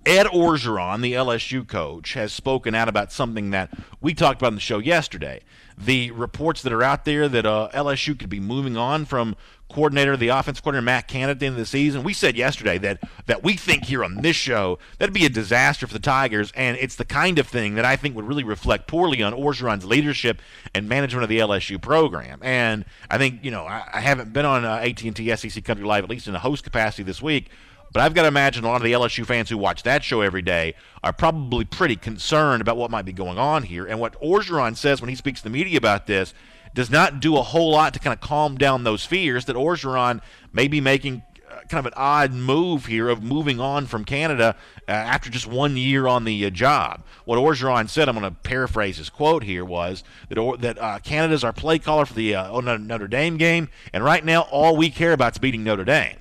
Ed Orgeron, the LSU coach, has spoken out about something that we talked about on the show yesterday. The reports that are out there that LSU could be moving on from the offensive coordinator, Matt Canada, at the end of the season. We said yesterday that we think here on this show that'd be a disaster for the Tigers, and it's the kind of thing that I think would really reflect poorly on Orgeron's leadership and management of the LSU program. And I think, I haven't been on AT&T SEC Country Live, at least in a host capacity this week, but I've got to imagine a lot of the LSU fans who watch that show every day are probably pretty concerned about what might be going on here. And what Orgeron says when he speaks to the media about this does not do a whole lot to kind of calm down those fears that Orgeron may be making kind of an odd move here of moving on from Canada after just 1 year on the job. What Orgeron said, I'm going to paraphrase his quote here, was that Canada's our play caller for the Notre Dame game, and right now all we care about is beating Notre Dame.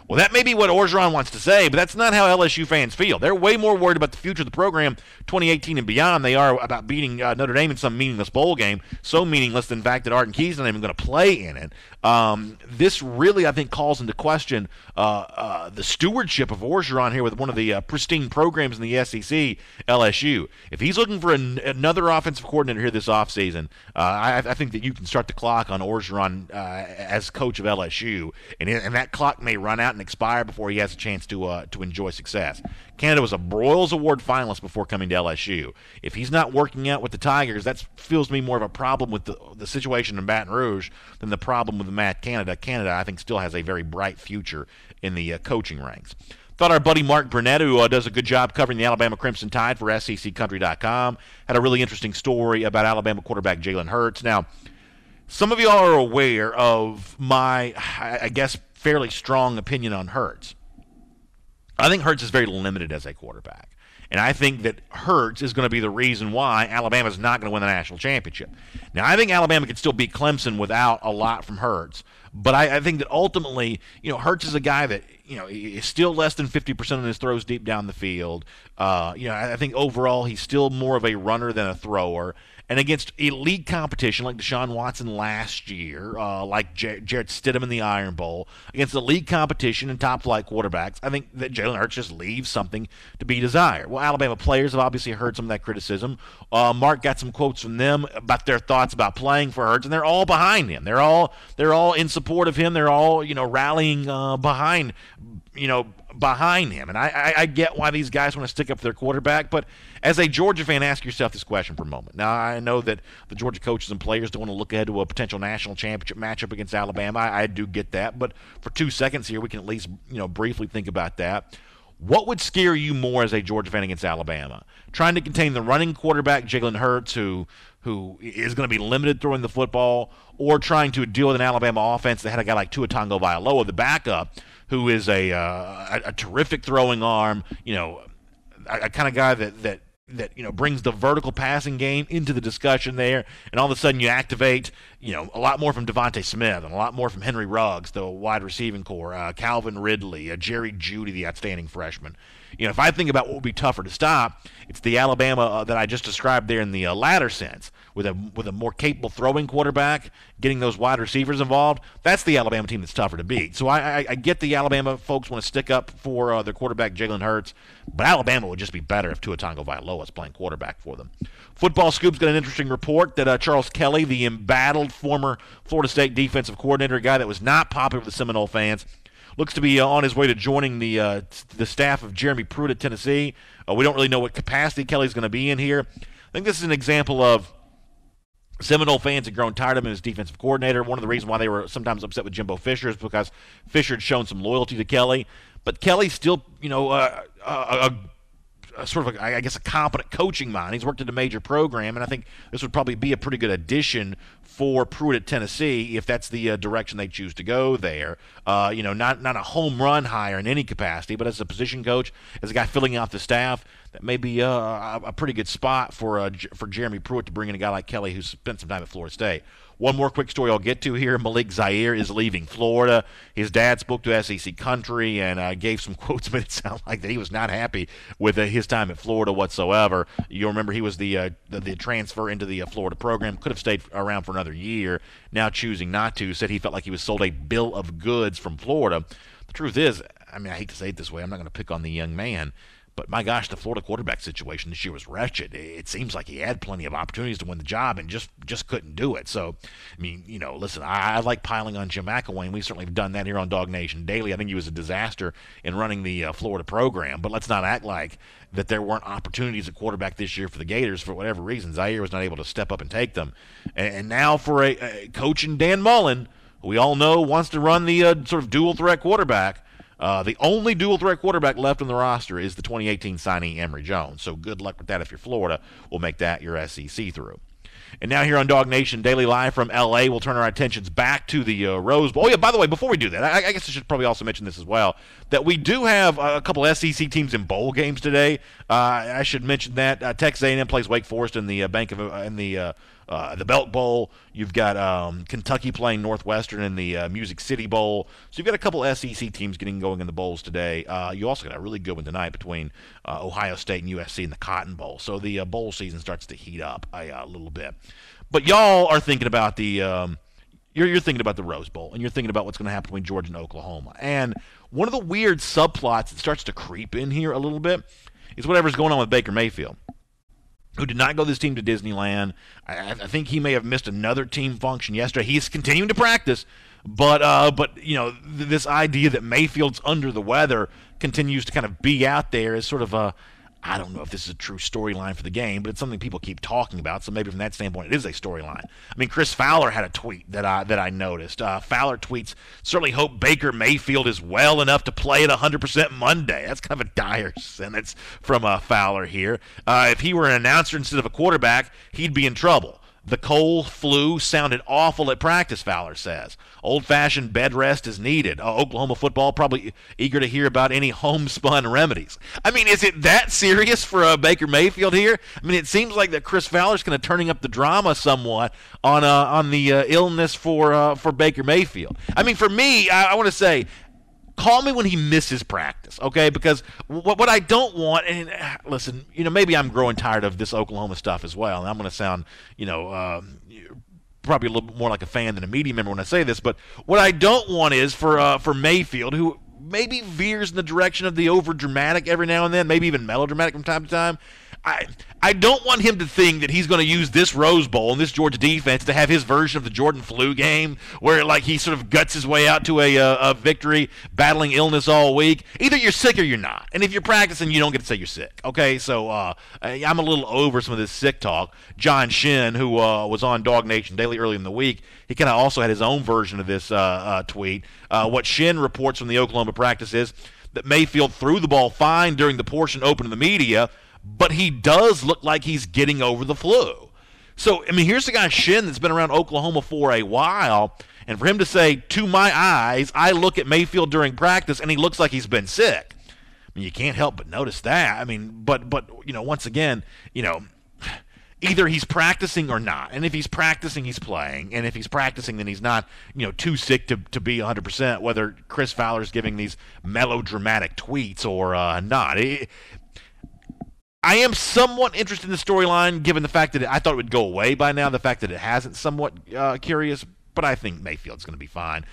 Well, that may be what Orgeron wants to say, but that's not how LSU fans feel. They're way more worried about the future of the program 2018 and beyond they are about beating Notre Dame in some meaningless bowl game, so meaningless, in fact, that Arden Key's not even going to play in it. This really, I think, calls into question the stewardship of Orgeron here with one of the pristine programs in the SEC, LSU. If he's looking for another offensive coordinator here this offseason, I think that you can start the clock on Orgeron as coach of LSU, and that clock may run out and expire before he has a chance to enjoy success. Canada was a Broyles Award finalist before coming to LSU. If he's not working out with the Tigers, that feels to me more of a problem with the situation in Baton Rouge than the problem with Matt Canada. Canada, I think, still has a very bright future in the coaching ranks. Thought our buddy Mark Burnett, who does a good job covering the Alabama Crimson Tide for SECCountry.com, had a really interesting story about Alabama quarterback Jalen Hurts. Now, Some of y'all are aware of my, I guess, fairly strong opinion on Hurts. I think Hurts is very limited as a quarterback. And I think that Hurts is going to be the reason why Alabama's not going to win the national championship. Now, I think Alabama can still beat Clemson without a lot from Hurts. But I think that ultimately, Hurts is a guy that, is still less than 50% of his throws deep down the field. I think overall he's still more of a runner than a thrower. And against elite competition like Deshaun Watson last year, like Jarrett Stidham in the Iron Bowl, against elite competition and top-flight quarterbacks, I think that Jalen Hurts just leaves something to be desired. Well, Alabama players have obviously heard some of that criticism. Mark got some quotes from them about their thoughts about playing for Hurts, and they're all behind him. They're all in support of him. They're all rallying behind him. And I get why these guys want to stick up for their quarterback, but as a Georgia fan, ask yourself this question for a moment. Now, I know that the Georgia coaches and players don't want to look ahead to a potential national championship matchup against Alabama. I do get that, but for 2 seconds here, we can at least briefly think about that. What would scare you more as a Georgia fan against Alabama? Trying to contain the running quarterback, Jalen Hurts, who is going to be limited throwing the football, or trying to deal with an Alabama offense that had a guy like Tua Tagovailoa, the backup, who is a terrific throwing arm, a kind of guy that brings the vertical passing game into the discussion there, and all of a sudden you activate, a lot more from Devontae Smith and a lot more from Henry Ruggs, the wide receiving core, Calvin Ridley, Jerry Jeudy, the outstanding freshman. If I think about what would be tougher to stop, it's the Alabama that I just described there in the latter sense, with a more capable throwing quarterback, getting those wide receivers involved. That's the Alabama team that's tougher to beat. So I get the Alabama folks want to stick up for their quarterback, Jalen Hurts, but Alabama would just be better if Tua Tagovailoa was playing quarterback for them. Football Scoop's got an interesting report that Charles Kelly, the embattled former Florida State defensive coordinator, a guy that was not popular with the Seminole fans, looks to be on his way to joining the staff of Jeremy Pruitt at Tennessee. We don't really know what capacity Kelly's going to be in here. I think this is an example of Seminole fans had grown tired of him as defensive coordinator. One of the reasons why they were sometimes upset with Jimbo Fisher is because Fisher had shown some loyalty to Kelly. But Kelly's still, a competent coaching mind. He's worked at a major program, and I think this would probably be a pretty good addition for Pruitt at Tennessee if that's the direction they choose to go there. Not a home run hire in any capacity, but as a position coach, as a guy filling out the staff, that may be a pretty good spot for Jeremy Pruitt to bring in a guy like Kelly who's spent some time at Florida State. One more quick story I'll get to here. Malik Zaire is leaving Florida. His dad spoke to SEC Country and gave some quotes, made it sound like that he was not happy with his time at Florida whatsoever. You'll remember he was the transfer into the Florida program, could have stayed around for another year, now choosing not to. Said he felt like he was sold a bill of goods from Florida. The truth is, I hate to say it this way, I'm not going to pick on the young man, but my gosh, the Florida quarterback situation this year was wretched. It seems like he had plenty of opportunities to win the job and just couldn't do it. So, listen, I like piling on Jim McElwain. We certainly have done that here on DawgNation Daily. I think he was a disaster in running the Florida program, but let's not act like that there weren't opportunities at quarterback this year for the Gators for whatever reason. Zaire was not able to step up and take them. And now for a coach in Dan Mullen, who we all know wants to run the sort of dual-threat quarterback. The only dual-threat quarterback left on the roster is the 2018 signee Emory Jones. So good luck with that if you're Florida. We'll make that your SEC through. And now here on DawgNation Daily Live from L.A., we'll turn our attentions back to the Rose Bowl. Oh, yeah, by the way, before we do that, I guess I should probably also mention this as well, that we do have a couple SEC teams in bowl games today. I should mention that Texas A&M plays Wake Forest in the the Belk Bowl. You've got Kentucky playing Northwestern in the Music City Bowl. So you've got a couple SEC teams getting going in the bowls today. You also got a really good one tonight between Ohio State and USC in the Cotton Bowl. So the bowl season starts to heat up a little bit. But y'all are thinking about the you're thinking about the Rose Bowl, and you're thinking about what's going to happen between Georgia and Oklahoma. And one of the weird subplots that starts to creep in here a little bit is whatever's going on with Baker Mayfield, who did not go this team to Disneyland. I think he may have missed another team function yesterday. He's continuing to practice, but this idea that Mayfield's under the weather continues to kind of be out there as sort of a, I don't know if this is a true storyline for the game, but it's something people keep talking about, so maybe from that standpoint it is a storyline. Chris Fowler had a tweet that I noticed. Fowler tweets, certainly hope Baker Mayfield is well enough to play at 100% Monday. That's kind of a dire sentence from Fowler here. If he were an announcer instead of a quarterback, he'd be in trouble. The cold flu sounded awful at practice, Fowler says. Old-fashioned bed rest is needed. Oklahoma football probably eager to hear about any homespun remedies. I mean, is it that serious for Baker Mayfield here? I mean, it seems like that Chris Fowler's kind of turning up the drama somewhat on the illness for Baker Mayfield. I mean, for me, I want to say, call me when he misses practice, okay? Because what I don't want, and listen, maybe I'm growing tired of this Oklahoma stuff as well, and I'm going to sound, probably a little bit more like a fan than a media member when I say this, but what I don't want is for Mayfield, who maybe veers in the direction of the over-dramatic every now and then, maybe even melodramatic from time to time, I don't want him to think that he's going to use this Rose Bowl and this Georgia defense to have his version of the Jordan flu game where like he sort of guts his way out to a victory battling illness all week. Either you're sick or you're not. And if you're practicing, you don't get to say you're sick. Okay, so I'm a little over some of this sick talk. John Shin, who was on DawgNation Daily early in the week, he kind of also had his own version of this tweet. What Shin reports from the Oklahoma practice is that Mayfield threw the ball fine during the portion open to the media, but he does look like he's getting over the flu. So, I mean, here's the guy, Shin, that's been around Oklahoma for a while, and for him to say, to my eyes, I look at Mayfield during practice, and he looks like he's been sick. I mean, you can't help but notice that. I mean, but once again, either he's practicing or not. And if he's practicing, he's playing. And if he's practicing, then he's not, too sick to be 100%, whether Chris Fowler's giving these melodramatic tweets or not. I am somewhat interested in the storyline, given the fact that I thought it would go away by now, the fact that it hasn't, somewhat curious, but I think Mayfield's going to be fine.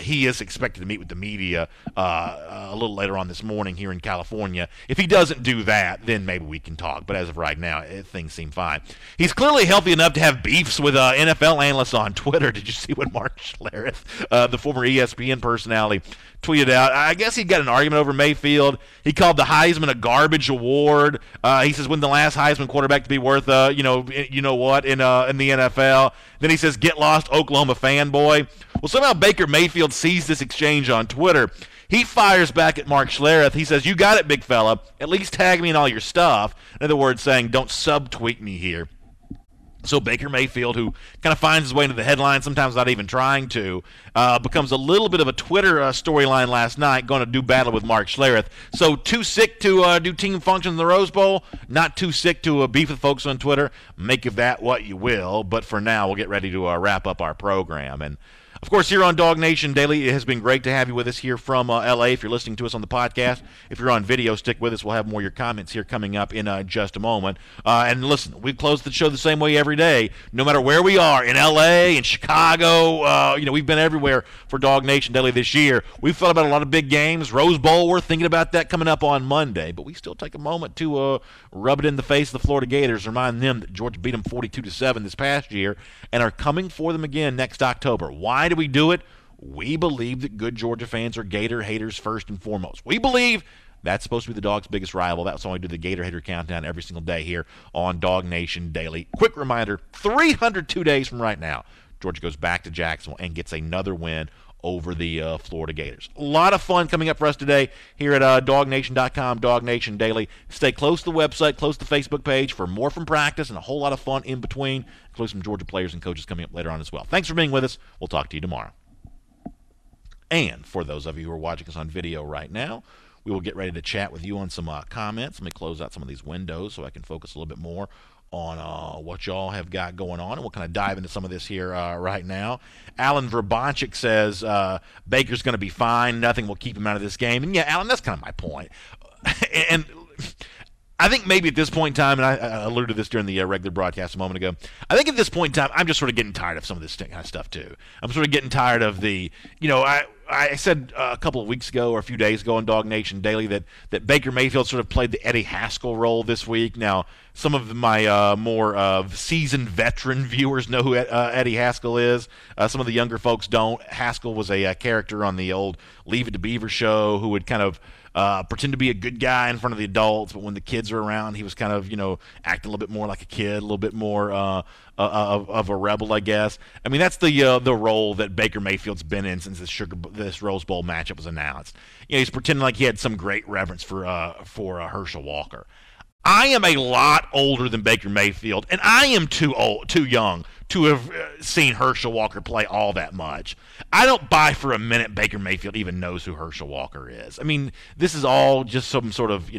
He is expected to meet with the media a little later on this morning here in California. If he doesn't do that, then maybe we can talk, but as of right now, things seem fine. He's clearly healthy enough to have beefs with NFL analysts on Twitter. Did you see what Mark Schlereth, the former ESPN personality, tweeted out? I guess he got an argument over Mayfield. He called the Heisman a garbage award. He says, when the last Heisman quarterback to be worth, what in the NFL. Then he says, get lost, Oklahoma fanboy. Well, somehow Baker Mayfield sees this exchange on Twitter. He fires back at Mark Schlereth. He says, you got it, big fella. At least tag me in all your stuff. In other words, saying, don't subtweet me here. So Baker Mayfield, who kind of finds his way into the headlines, sometimes not even trying to, becomes a little bit of a Twitter storyline last night, going to do battle with Mark Schlereth. So too sick to do team function in the Rose Bowl, not too sick to beef with folks on Twitter. Make of that what you will. But for now, we'll get ready to wrap up our program. And of course, here on DawgNation Daily, it has been great to have you with us here from L.A. If you're listening to us on the podcast, if you're on video, stick with us. We'll have more of your comments here coming up in just a moment. And listen, we close the show the same way every day, no matter where we are, in L.A., in Chicago. We've been everywhere for DawgNation Daily this year. We've thought about a lot of big games. Rose Bowl, we're thinking about that coming up on Monday. But we still take a moment to rub it in the face of the Florida Gators, remind them that Georgia beat them 42-7 this past year and are coming for them again next October. Why do we do it? We believe that good Georgia fans are Gator haters first and foremost. We believe that's supposed to be the Dog's biggest rival. That's why we do the Gator Hater Countdown every single day here on DawgNation Daily. Quick reminder, 302 days from right now, Georgia goes back to Jacksonville and gets another win over the Florida Gators. A lot of fun coming up for us today here at DawgNation.com, DawgNation Daily. Stay close to the website, close to the Facebook page for more from practice and a whole lot of fun in between, including some Georgia players and coaches coming up later on as well. Thanks for being with us. We'll talk to you tomorrow. And for those of you who are watching us on video right now, we will get ready to chat with you on some comments. Let me close out some of these windows so I can focus a little bit more on what y'all have got going on, and we'll kind of dive into some of this here right now. Alan Verbanchik says Baker's going to be fine. Nothing will keep him out of this game. And yeah, Alan, that's kind of my point. And I think maybe at this point in time, and I alluded to this during the regular broadcast a moment ago, I think at this point in time, I'm just sort of getting tired of some of this kind of stuff too. I'm sort of getting tired of the, I said a couple of weeks ago or a few days ago on DawgNation Daily that Baker Mayfield sort of played the Eddie Haskell role this week. Now, some of my more seasoned veteran viewers know who Eddie Haskell is. Some of the younger folks don't. Haskell was a character on the old Leave It to Beaver show who would kind of pretend to be a good guy in front of the adults, but when the kids were around, he was kind of, acting a little bit more like a kid, a little bit more of a rebel, I guess. I mean, that's the role that Baker Mayfield's been in since this Rose Bowl matchup was announced. He's pretending like he had some great reverence for Herschel Walker. I am a lot older than Baker Mayfield, and I am too young to have seen Herschel Walker play all that much. I don't buy for a minute Baker Mayfield even knows who Herschel Walker is. I mean, this is all just some sort of,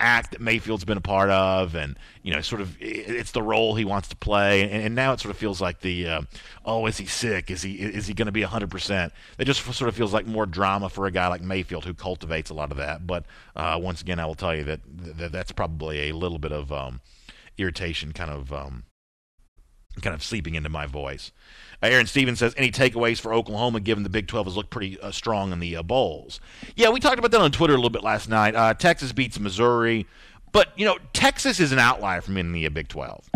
act that Mayfield's been a part of, and sort of it's the role he wants to play, and now it sort of feels like the is he sick, is he going to be 100%? It just sort of feels like more drama for a guy like Mayfield who cultivates a lot of that. But once again, I will tell you that's probably a little bit of irritation kind of seeping into my voice. Aaron Stevens says, any takeaways for Oklahoma given the Big 12 has looked pretty strong in the bowls? Yeah, we talked about that on Twitter a little bit last night. Texas beats Missouri, but, Texas is an outlier from in the Big 12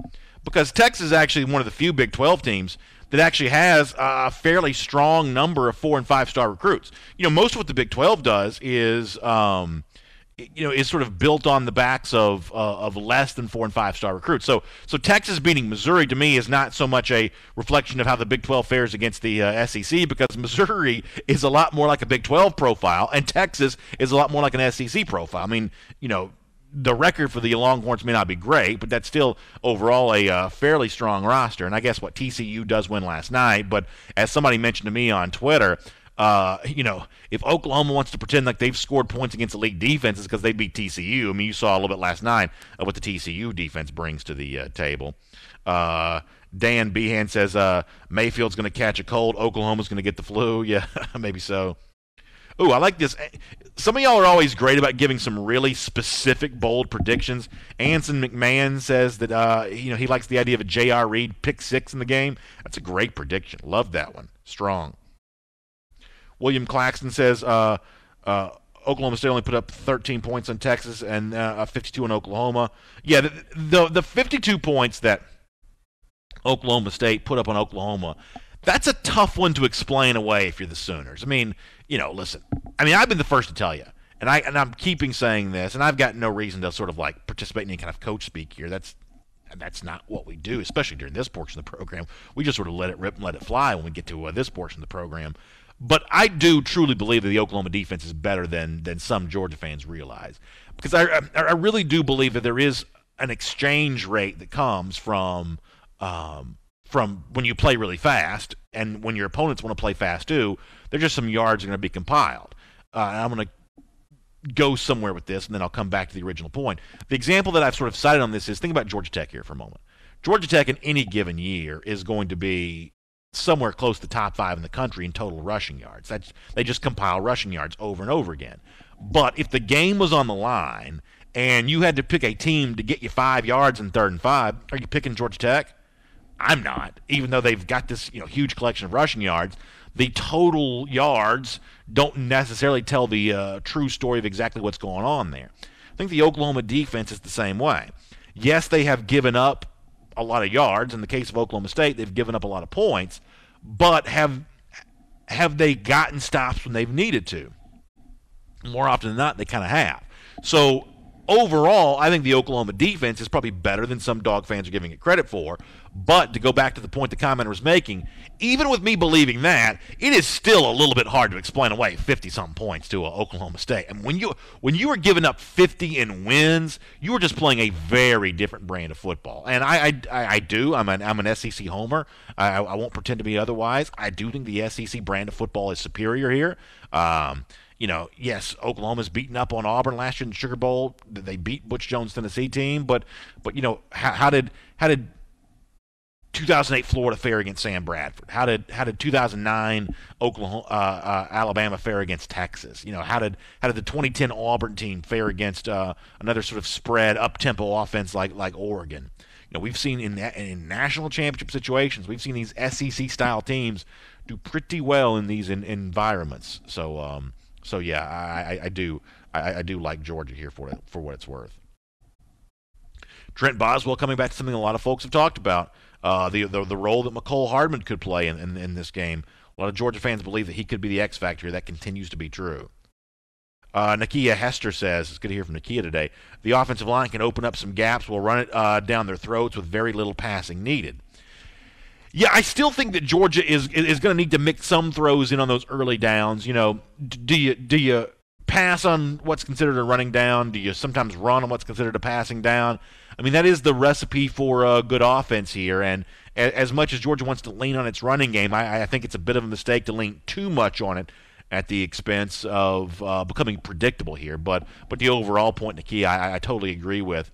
because Texas is actually one of the few Big 12 teams that actually has a fairly strong number of 4- and 5-star recruits. Most of what the Big 12 does is is sort of built on the backs of less than 4- and 5-star recruits. So Texas beating Missouri to me is not so much a reflection of how the Big 12 fares against the SEC, because Missouri is a lot more like a Big 12 profile, and Texas is a lot more like an SEC profile. I mean, the record for the Longhorns may not be great, but that's still overall a fairly strong roster. And I guess what TCU does win last night, but as somebody mentioned to me on Twitter, if Oklahoma wants to pretend like they've scored points against elite defenses because they beat TCU, I mean, you saw a little bit last night of what the TCU defense brings to the table. Dan Behan says Mayfield's going to catch a cold, Oklahoma's going to get the flu. Yeah, maybe so. Ooh, I like this. Some of y'all are always great about giving some really specific, bold predictions. Anson McMahon says that he likes the idea of a J.R. Reed pick 6 in the game. That's a great prediction. Love that one. Strong. William Claxton says Oklahoma State only put up 13 points on Texas and 52 on Oklahoma. Yeah, the 52 points that Oklahoma State put up on Oklahoma, that's a tough one to explain away if you're the Sooners. I mean, listen. I mean, I've been the first to tell you, and I'm keeping saying this, and I've got no reason to sort of like participate in any kind of coach speak here. That's not what we do, especially during this portion of the program. We just sort of let it rip and let it fly when we get to this portion of the program. But I do truly believe that the Oklahoma defense is better than some Georgia fans realize, because I really do believe that there is an exchange rate that comes from when you play really fast, and when your opponents want to play fast too. There's just some yards are going to be compiled. I'm going to go somewhere with this, and then I'll come back to the original point. The example that I've sort of cited on this is, think about Georgia Tech here for a moment. Georgia Tech in any given year is going to be somewhere close to the top 5 in the country in total rushing yards. They just compile rushing yards over and over again. But if the game was on the line and you had to pick a team to get you 5 yards in 3rd and 5, are you picking Georgia Tech? I'm not. Even though they've got this huge collection of rushing yards, the total yards don't necessarily tell the true story of exactly what's going on there. I think the Oklahoma defense is the same way. Yes, they have given up a lot of yards. In the case of Oklahoma State, they've given up a lot of points, but have they gotten stops when they've needed to? More often than not, they kind of have. So overall, I think the Oklahoma defense is probably better than some Dog fans are giving it credit for. But to go back to the point the commenter was making, even with me believing that, it is still a little bit hard to explain away 50-something points to Oklahoma State. And when you were giving up 50 in wins, you were just playing a very different brand of football. And I do. I'm an SEC homer. I won't pretend to be otherwise. I do think the SEC brand of football is superior here. Yes, Oklahoma's beaten up on Auburn last year in the Sugar Bowl. They beat Butch Jones' Tennessee team, but how did 2008 Florida fare against Sam Bradford? How did 2009 Alabama fare against Texas? How did the 2010 Auburn team fare against another sort of spread up tempo offense like Oregon? We've seen in national championship situations, we've seen these SEC style teams do pretty well in these environments. So yeah, I do like Georgia here for what it's worth. Trent Boswell coming back to something a lot of folks have talked about, the role that McCole Hardman could play in this game. A lot of Georgia fans believe that he could be the X factor. That continues to be true. Nakia Hester says, it's good to hear from Nakia today, the offensive line can open up some gaps. We'll run it down their throats with very little passing needed. Yeah, I still think that Georgia is going to need to mix some throws in on those early downs. Do you pass on what's considered a running down? Do you sometimes run on what's considered a passing down? I mean, that is the recipe for a good offense here. And as much as Georgia wants to lean on its running game, I think it's a bit of a mistake to lean too much on it at the expense of becoming predictable here. But the overall point, Nakia, I totally agree with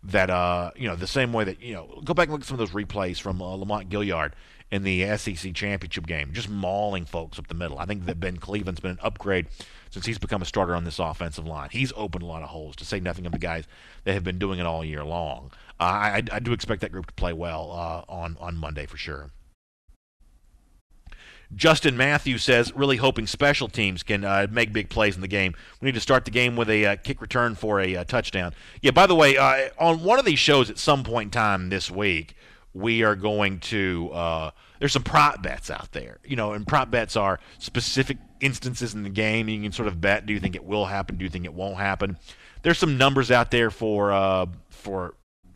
that. The same way that go back and look at some of those replays from Lamont Gilliard in the SEC championship game, just mauling folks up the middle. I think that Ben Cleveland's been an upgrade since he's become a starter on this offensive line. He's opened a lot of holes, to say nothing of the guys that have been doing it all year long. I do expect that group to play well on Monday for sure. Justin Matthews says, really hoping special teams can make big plays in the game. We need to start the game with a kick return for a touchdown. Yeah, by the way, on one of these shows at some point in time this week, we are going to there's some prop bets out there. And prop bets are specific instances in the game. You can sort of bet, do you think it will happen? Do you think it won't happen? There's some numbers out there for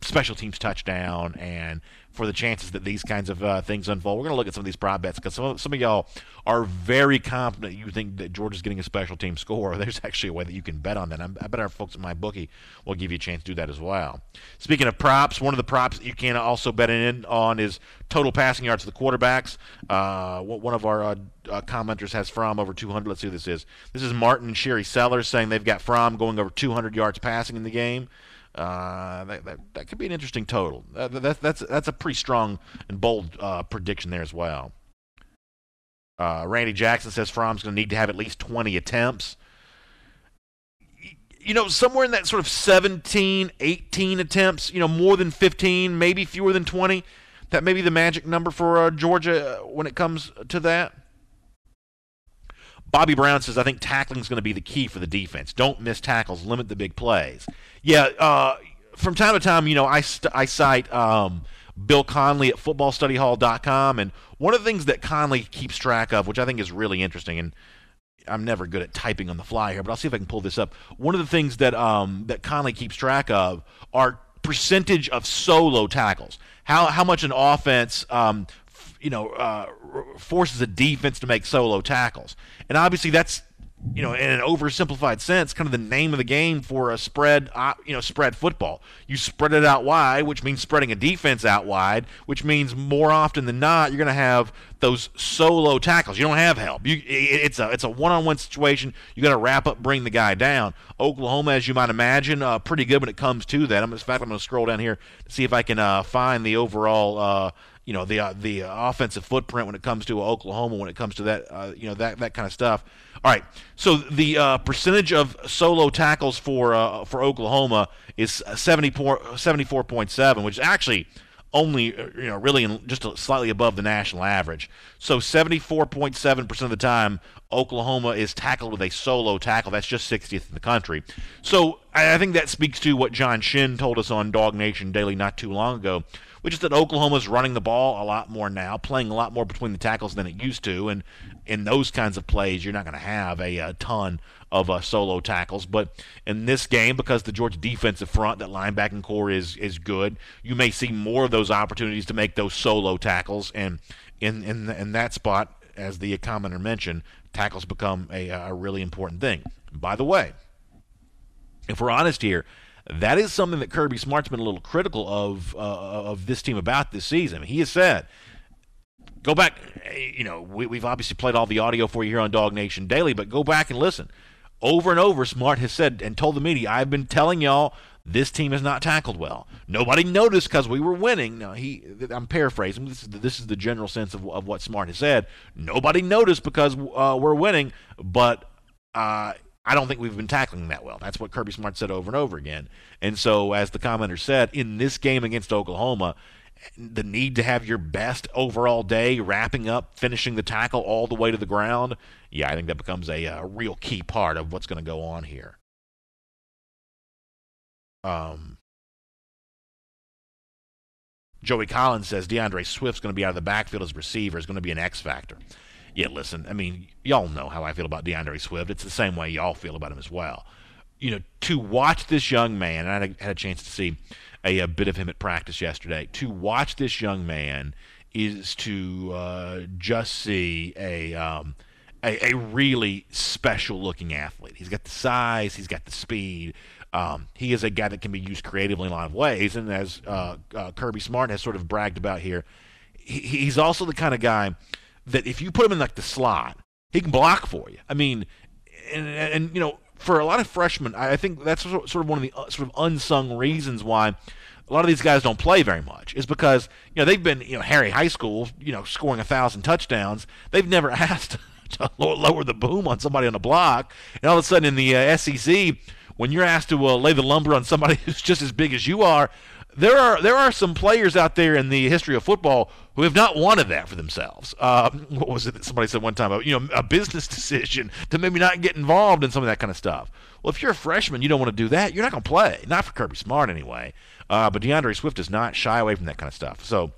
special teams touchdown and for the chances that these kinds of things unfold. We're going to look at some of these prop bets because some of y'all are very confident you think that Georgia's getting a special team score. There's actually a way that you can bet on that. I bet our folks at my bookie will give you a chance to do that as well. Speaking of props, one of the props that you can also bet in on is total passing yards to the quarterbacks. One of our commenters has Fromm over 200. Let's see who this is. This is Martin and Sherry Sellers saying they've got Fromm going over 200 yards passing in the game. That could be an interesting total. That's a pretty strong and bold prediction there as well. Randy Jackson says Fromm's going to need to have at least 20 attempts. Somewhere in that sort of 17, 18 attempts, more than 15, maybe fewer than 20. That may be the magic number for Georgia when it comes to that. Bobby Brown says, I think tackling is going to be the key for the defense. Don't miss tackles. Limit the big plays. Yeah, from time to time, I cite Bill Conley at footballstudyhall.com, and one of the things that Conley keeps track of, which I think is really interesting, and I'm never good at typing on the fly here, but I'll see if I can pull this up. One of the things that that Conley keeps track of are percentage of solo tackles. How much an offense forces a defense to make solo tackles. And obviously that's, in an oversimplified sense, kind of the name of the game for a spread football. You spread it out wide, which means spreading a defense out wide, which means more often than not you're going to have those solo tackles. You don't have help. It's a one-on-one situation. You got to wrap up, bring the guy down. Oklahoma, as you might imagine, pretty good when it comes to that. In fact, I'm going to scroll down here to see if I can find the overall the offensive footprint when it comes to Oklahoma, when it comes to that, that kind of stuff. All right, so the percentage of solo tackles for Oklahoma is 74.7, which is actually only really just slightly above the national average. So 74.7% of the time, Oklahoma is tackled with a solo tackle. That's just 60th in the country. So I think that speaks to what John Shin told us on DawgNation Daily not too long ago, which is that Oklahoma's running the ball a lot more now, playing a lot more between the tackles than it used to, and in those kinds of plays, you're not going to have a ton of solo tackles. But in this game, because the Georgia defensive front, that linebacking core is good, you may see more of those opportunities to make those solo tackles, and in that spot, as the commenter mentioned, tackles become a really important thing. By the way, if we're honest here, that is something that Kirby Smart's been a little critical of this team about this season. He has said, go back, we've obviously played all the audio for you here on DawgNation Daily, but go back and listen. Over and over, Smart has said and told the media, I've been telling y'all this team has not tackled well. Nobody noticed because we were winning. Now, I'm paraphrasing. This is the general sense of what Smart has said. Nobody noticed because we're winning, but I don't think we've been tackling that well. That's what Kirby Smart said over and over again. And so, as the commenter said, in this game against Oklahoma, the need to have your best overall day, wrapping up, finishing the tackle all the way to the ground, I think that becomes a real key part of what's going to go on here. Joey Collins says DeAndre Swift's going to be out of the backfield as receiver, is going to be an X factor. Yeah, listen, I mean, y'all know how I feel about DeAndre Swift. It's the same way y'all feel about him as well. To watch this young man, and I had a chance to see a bit of him at practice yesterday, to watch this young man is to just see a a really special-looking athlete. He's got the size. He's got the speed. He is a guy that can be used creatively in a lot of ways. And as Kirby Smart has sort of bragged about here, he's also the kind of guy that if you put him in like the slot, he can block for you. I mean, and you know, for a lot of freshmen, I think that's sort of one of the sort of unsung reasons why a lot of these guys don't play very much, is because, you know, they've been, you know, Harry High School, you know, scoring 1,000 touchdowns. They've never asked to lower the boom on somebody on the block, and all of a sudden in the SEC, when you're asked to lay the lumber on somebody who's just as big as you are, there are some players out there in the history of football who have not wanted that for themselves. What was it that somebody said one time? You know, a business decision to maybe not get involved in some of that kind of stuff. Well, if you're a freshman, you don't want to do that. You're not going to play. Not for Kirby Smart anyway. But DeAndre Swift does not shy away from that kind of stuff. So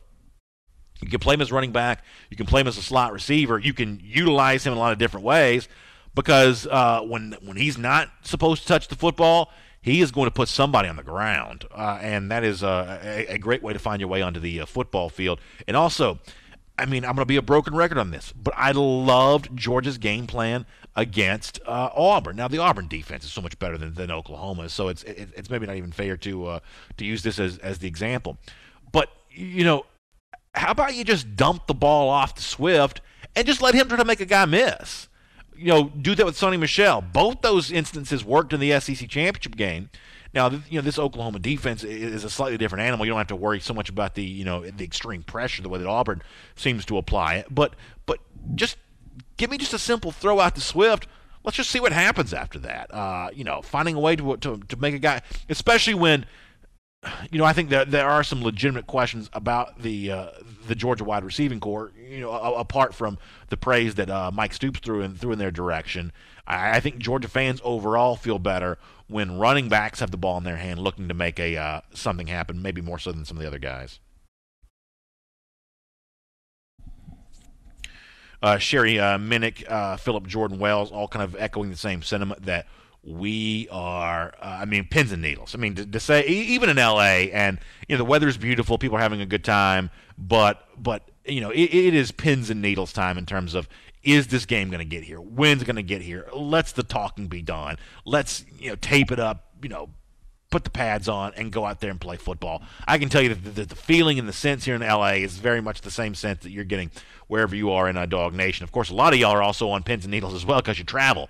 you can play him as running back. You can play him as a slot receiver. You can utilize him in a lot of different ways, because when he's not supposed to touch the football, he is going to put somebody on the ground, and that is a great way to find your way onto the football field. And also, I mean, I'm going to be a broken record on this, but I loved Georgia's game plan against Auburn. Now, the Auburn defense is so much better than Oklahoma, so it's maybe not even fair to use this as the example. But, you know, how about you just dump the ball off to Swift and just let him try to make a guy miss? You know, do that with Sonny Michel. Both those instances worked in the SEC championship game. Now, you know, this Oklahoma defense is a slightly different animal. You don't have to worry so much about the extreme pressure, the way that Auburn seems to apply it. But just give me just a simple throw out to Swift. Let's just see what happens after that. You know, finding a way to make a guy, especially when, you know, I think that there are some legitimate questions about the Georgia wide receiving core, you know, apart from the praise that Mike Stoops threw in their direction. I think Georgia fans overall feel better when running backs have the ball in their hand looking to make something happen, maybe more so than some of the other guys. Sherry Minnick, Philip Jordan Wells, all kind of echoing the same sentiment that we are, pins and needles. I mean, to say, even in L.A., and, you know, the weather's beautiful, people are having a good time, but you know, it is pins and needles time in terms of, is this game going to get here? When's it going to get here? Let's the talking be done. Let's, you know, tape it up, you know, put the pads on and go out there and play football. I can tell you that the feeling and the sense here in L.A. is very much the same sense that you're getting wherever you are in DawgNation. Of course, a lot of y'all are also on pins and needles as well because you travel.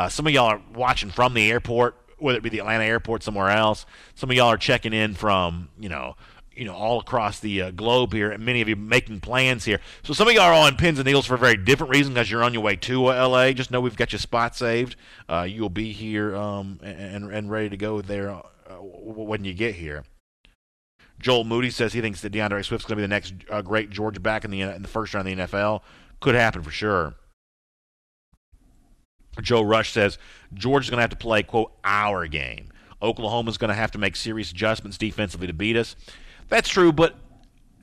Some of y'all are watching from the airport, whether it be the Atlanta airport somewhere else. Some of y'all are checking in from, you know, all across the globe here, and many of you making plans here. So some of y'all are on pins and needles for a very different reason, because you're on your way to L.A. Just know we've got your spot saved. You'll be here and ready to go there when you get here. Joel Moody says he thinks that DeAndre Swift's going to be the next great Georgia back in the first round of the NFL. Could happen for sure. Joe Rush says Georgia's going to have to play, quote, our game. Oklahoma's going to have to make serious adjustments defensively to beat us. That's true, but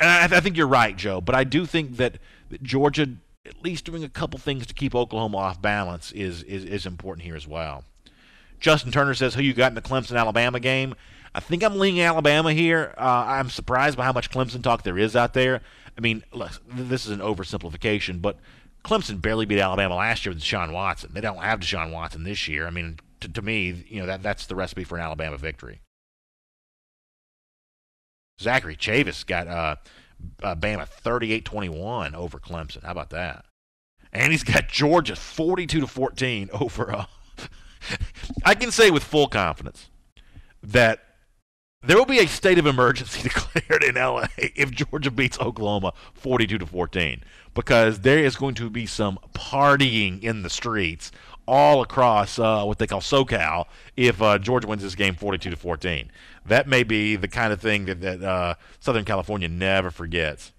and I think you're right, Joe, but I do think that Georgia at least doing a couple things to keep Oklahoma off balance is important here as well. Justin Turner says, who you got in the Clemson-Alabama game? I think I'm leaning Alabama here. I'm surprised by how much Clemson talk there is out there. I mean, look, this is an oversimplification, but Clemson barely beat Alabama last year with Deshaun Watson. They don't have Deshaun Watson this year. I mean, to me, you know, that's the recipe for an Alabama victory. Zachary Chavis got Bama 38-21 over Clemson. How about that? And he's got Georgia 42-14 over. I can say with full confidence that there will be a state of emergency declared in L.A. if Georgia beats Oklahoma 42-14, because there is going to be some partying in the streets all across what they call SoCal if Georgia wins this game 42-14. That may be the kind of thing that Southern California never forgets.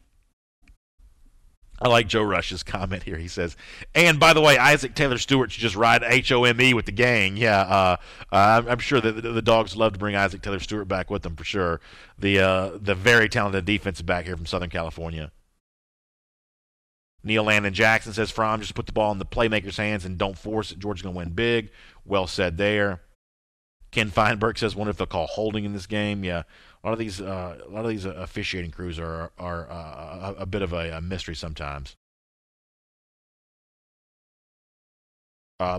I like Joe Rush's comment here. He says, and by the way, Isaac Taylor Stewart should just ride HOME with the gang. Yeah, I'm sure that the Dogs love to bring Isaac Taylor Stewart back with them for sure. The very talented defensive back here from Southern California. Neil Landon Jackson says, Fromm, just put the ball in the playmaker's hands and don't force it. Georgia's going to win big. Well said there. Ken Feinberg says, wonder if they'll call holding in this game. Yeah, a lot of these officiating crews are a bit of a mystery sometimes.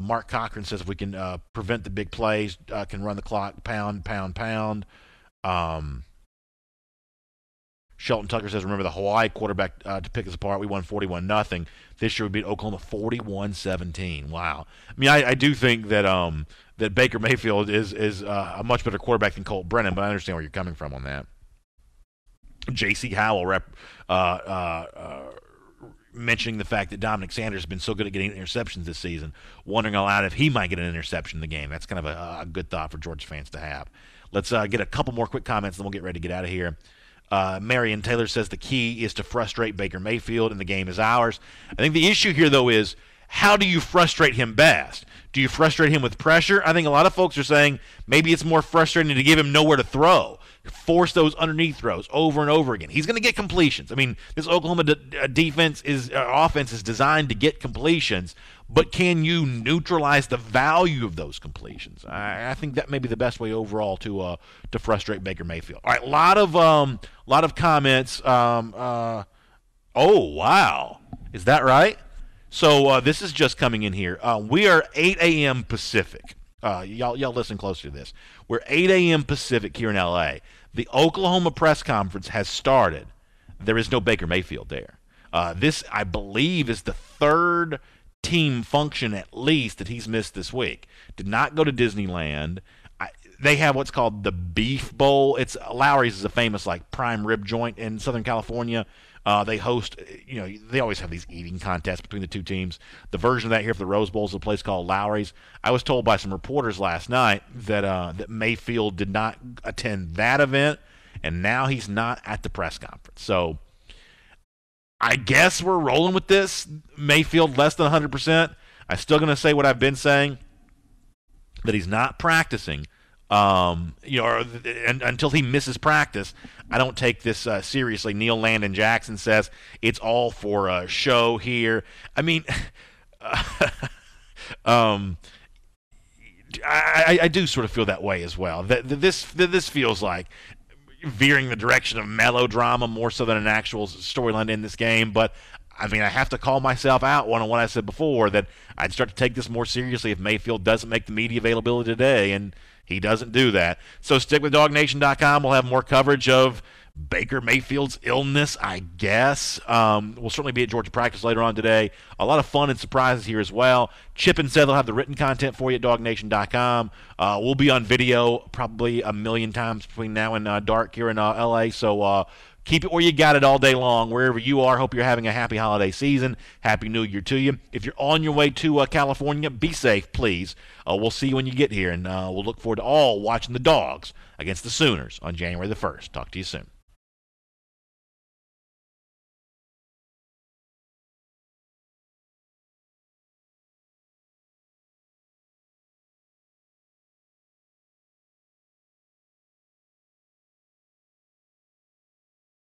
Mark Cochran says if we can prevent the big plays, can run the clock, pound. Shelton Tucker says, remember the Hawaii quarterback to pick us apart. We won 41-0. This year we beat Oklahoma 41-17. Wow. I mean, I do think that that Baker Mayfield is a much better quarterback than Colt Brennan, but I understand where you're coming from on that. J.C. Howell mentioning the fact that Dominic Sanders has been so good at getting interceptions this season, wondering aloud if he might get an interception in the game. That's kind of a good thought for Georgia fans to have. Let's get a couple more quick comments, then we'll get ready to get out of here. Marion Taylor says the key is to frustrate Baker Mayfield, and the game is ours. I think the issue here, though, is how do you frustrate him best? Do you frustrate him with pressure? I think a lot of folks are saying maybe it's more frustrating to give him nowhere to throw. Force those underneath throws over and over again. He's going to get completions. I mean, this Oklahoma offense is designed to get completions, but can you neutralize the value of those completions? I think that may be the best way overall to frustrate Baker Mayfield. All right, lot of comments. Oh wow, is that right? So this is just coming in here. We are 8 a.m. Pacific. Y'all listen closely to this. We're 8 a.m. Pacific here in L.A. The Oklahoma press conference has started. There is no Baker Mayfield there. This, I believe, is the third team function at least that he's missed this week. Did not go to Disneyland. They have what's called the Beef Bowl. Lowry's is a famous prime rib joint in Southern California. They host, they always have these eating contests between the two teams. The version of that here for the Rose Bowl is a place called Lowry's. I was told by some reporters last night that Mayfield did not attend that event, and now he's not at the press conference. So I guess we're rolling with this. Mayfield less than 100%. I'm still going to say what I've been saying, that he's not practicing. Until he misses practice, I don't take this seriously. Neil Landon Jackson says it's all for a show here. I mean, I do sort of feel that way as well. This feels like veering the direction of melodrama more so than an actual storyline in this game. But I mean, I have to call myself out on what I said before, that I'd start to take this more seriously if Mayfield doesn't make the media availability today, and he doesn't do that. So stick with DawgNation.com. We'll have more coverage of Baker Mayfield's illness, I guess. We'll certainly be at Georgia practice later on today. A lot of fun and surprises here as well. Chip and Seth will have the written content for you at DawgNation.com. We'll be on video probably a million times between now and dark here in L.A., so keep it where you got it all day long, wherever you are. Hope you're having a happy holiday season. Happy New Year to you. If you're on your way to California, be safe, please. We'll see you when you get here, and we'll look forward to all watching the Dogs against the Sooners on January the 1st. Talk to you soon.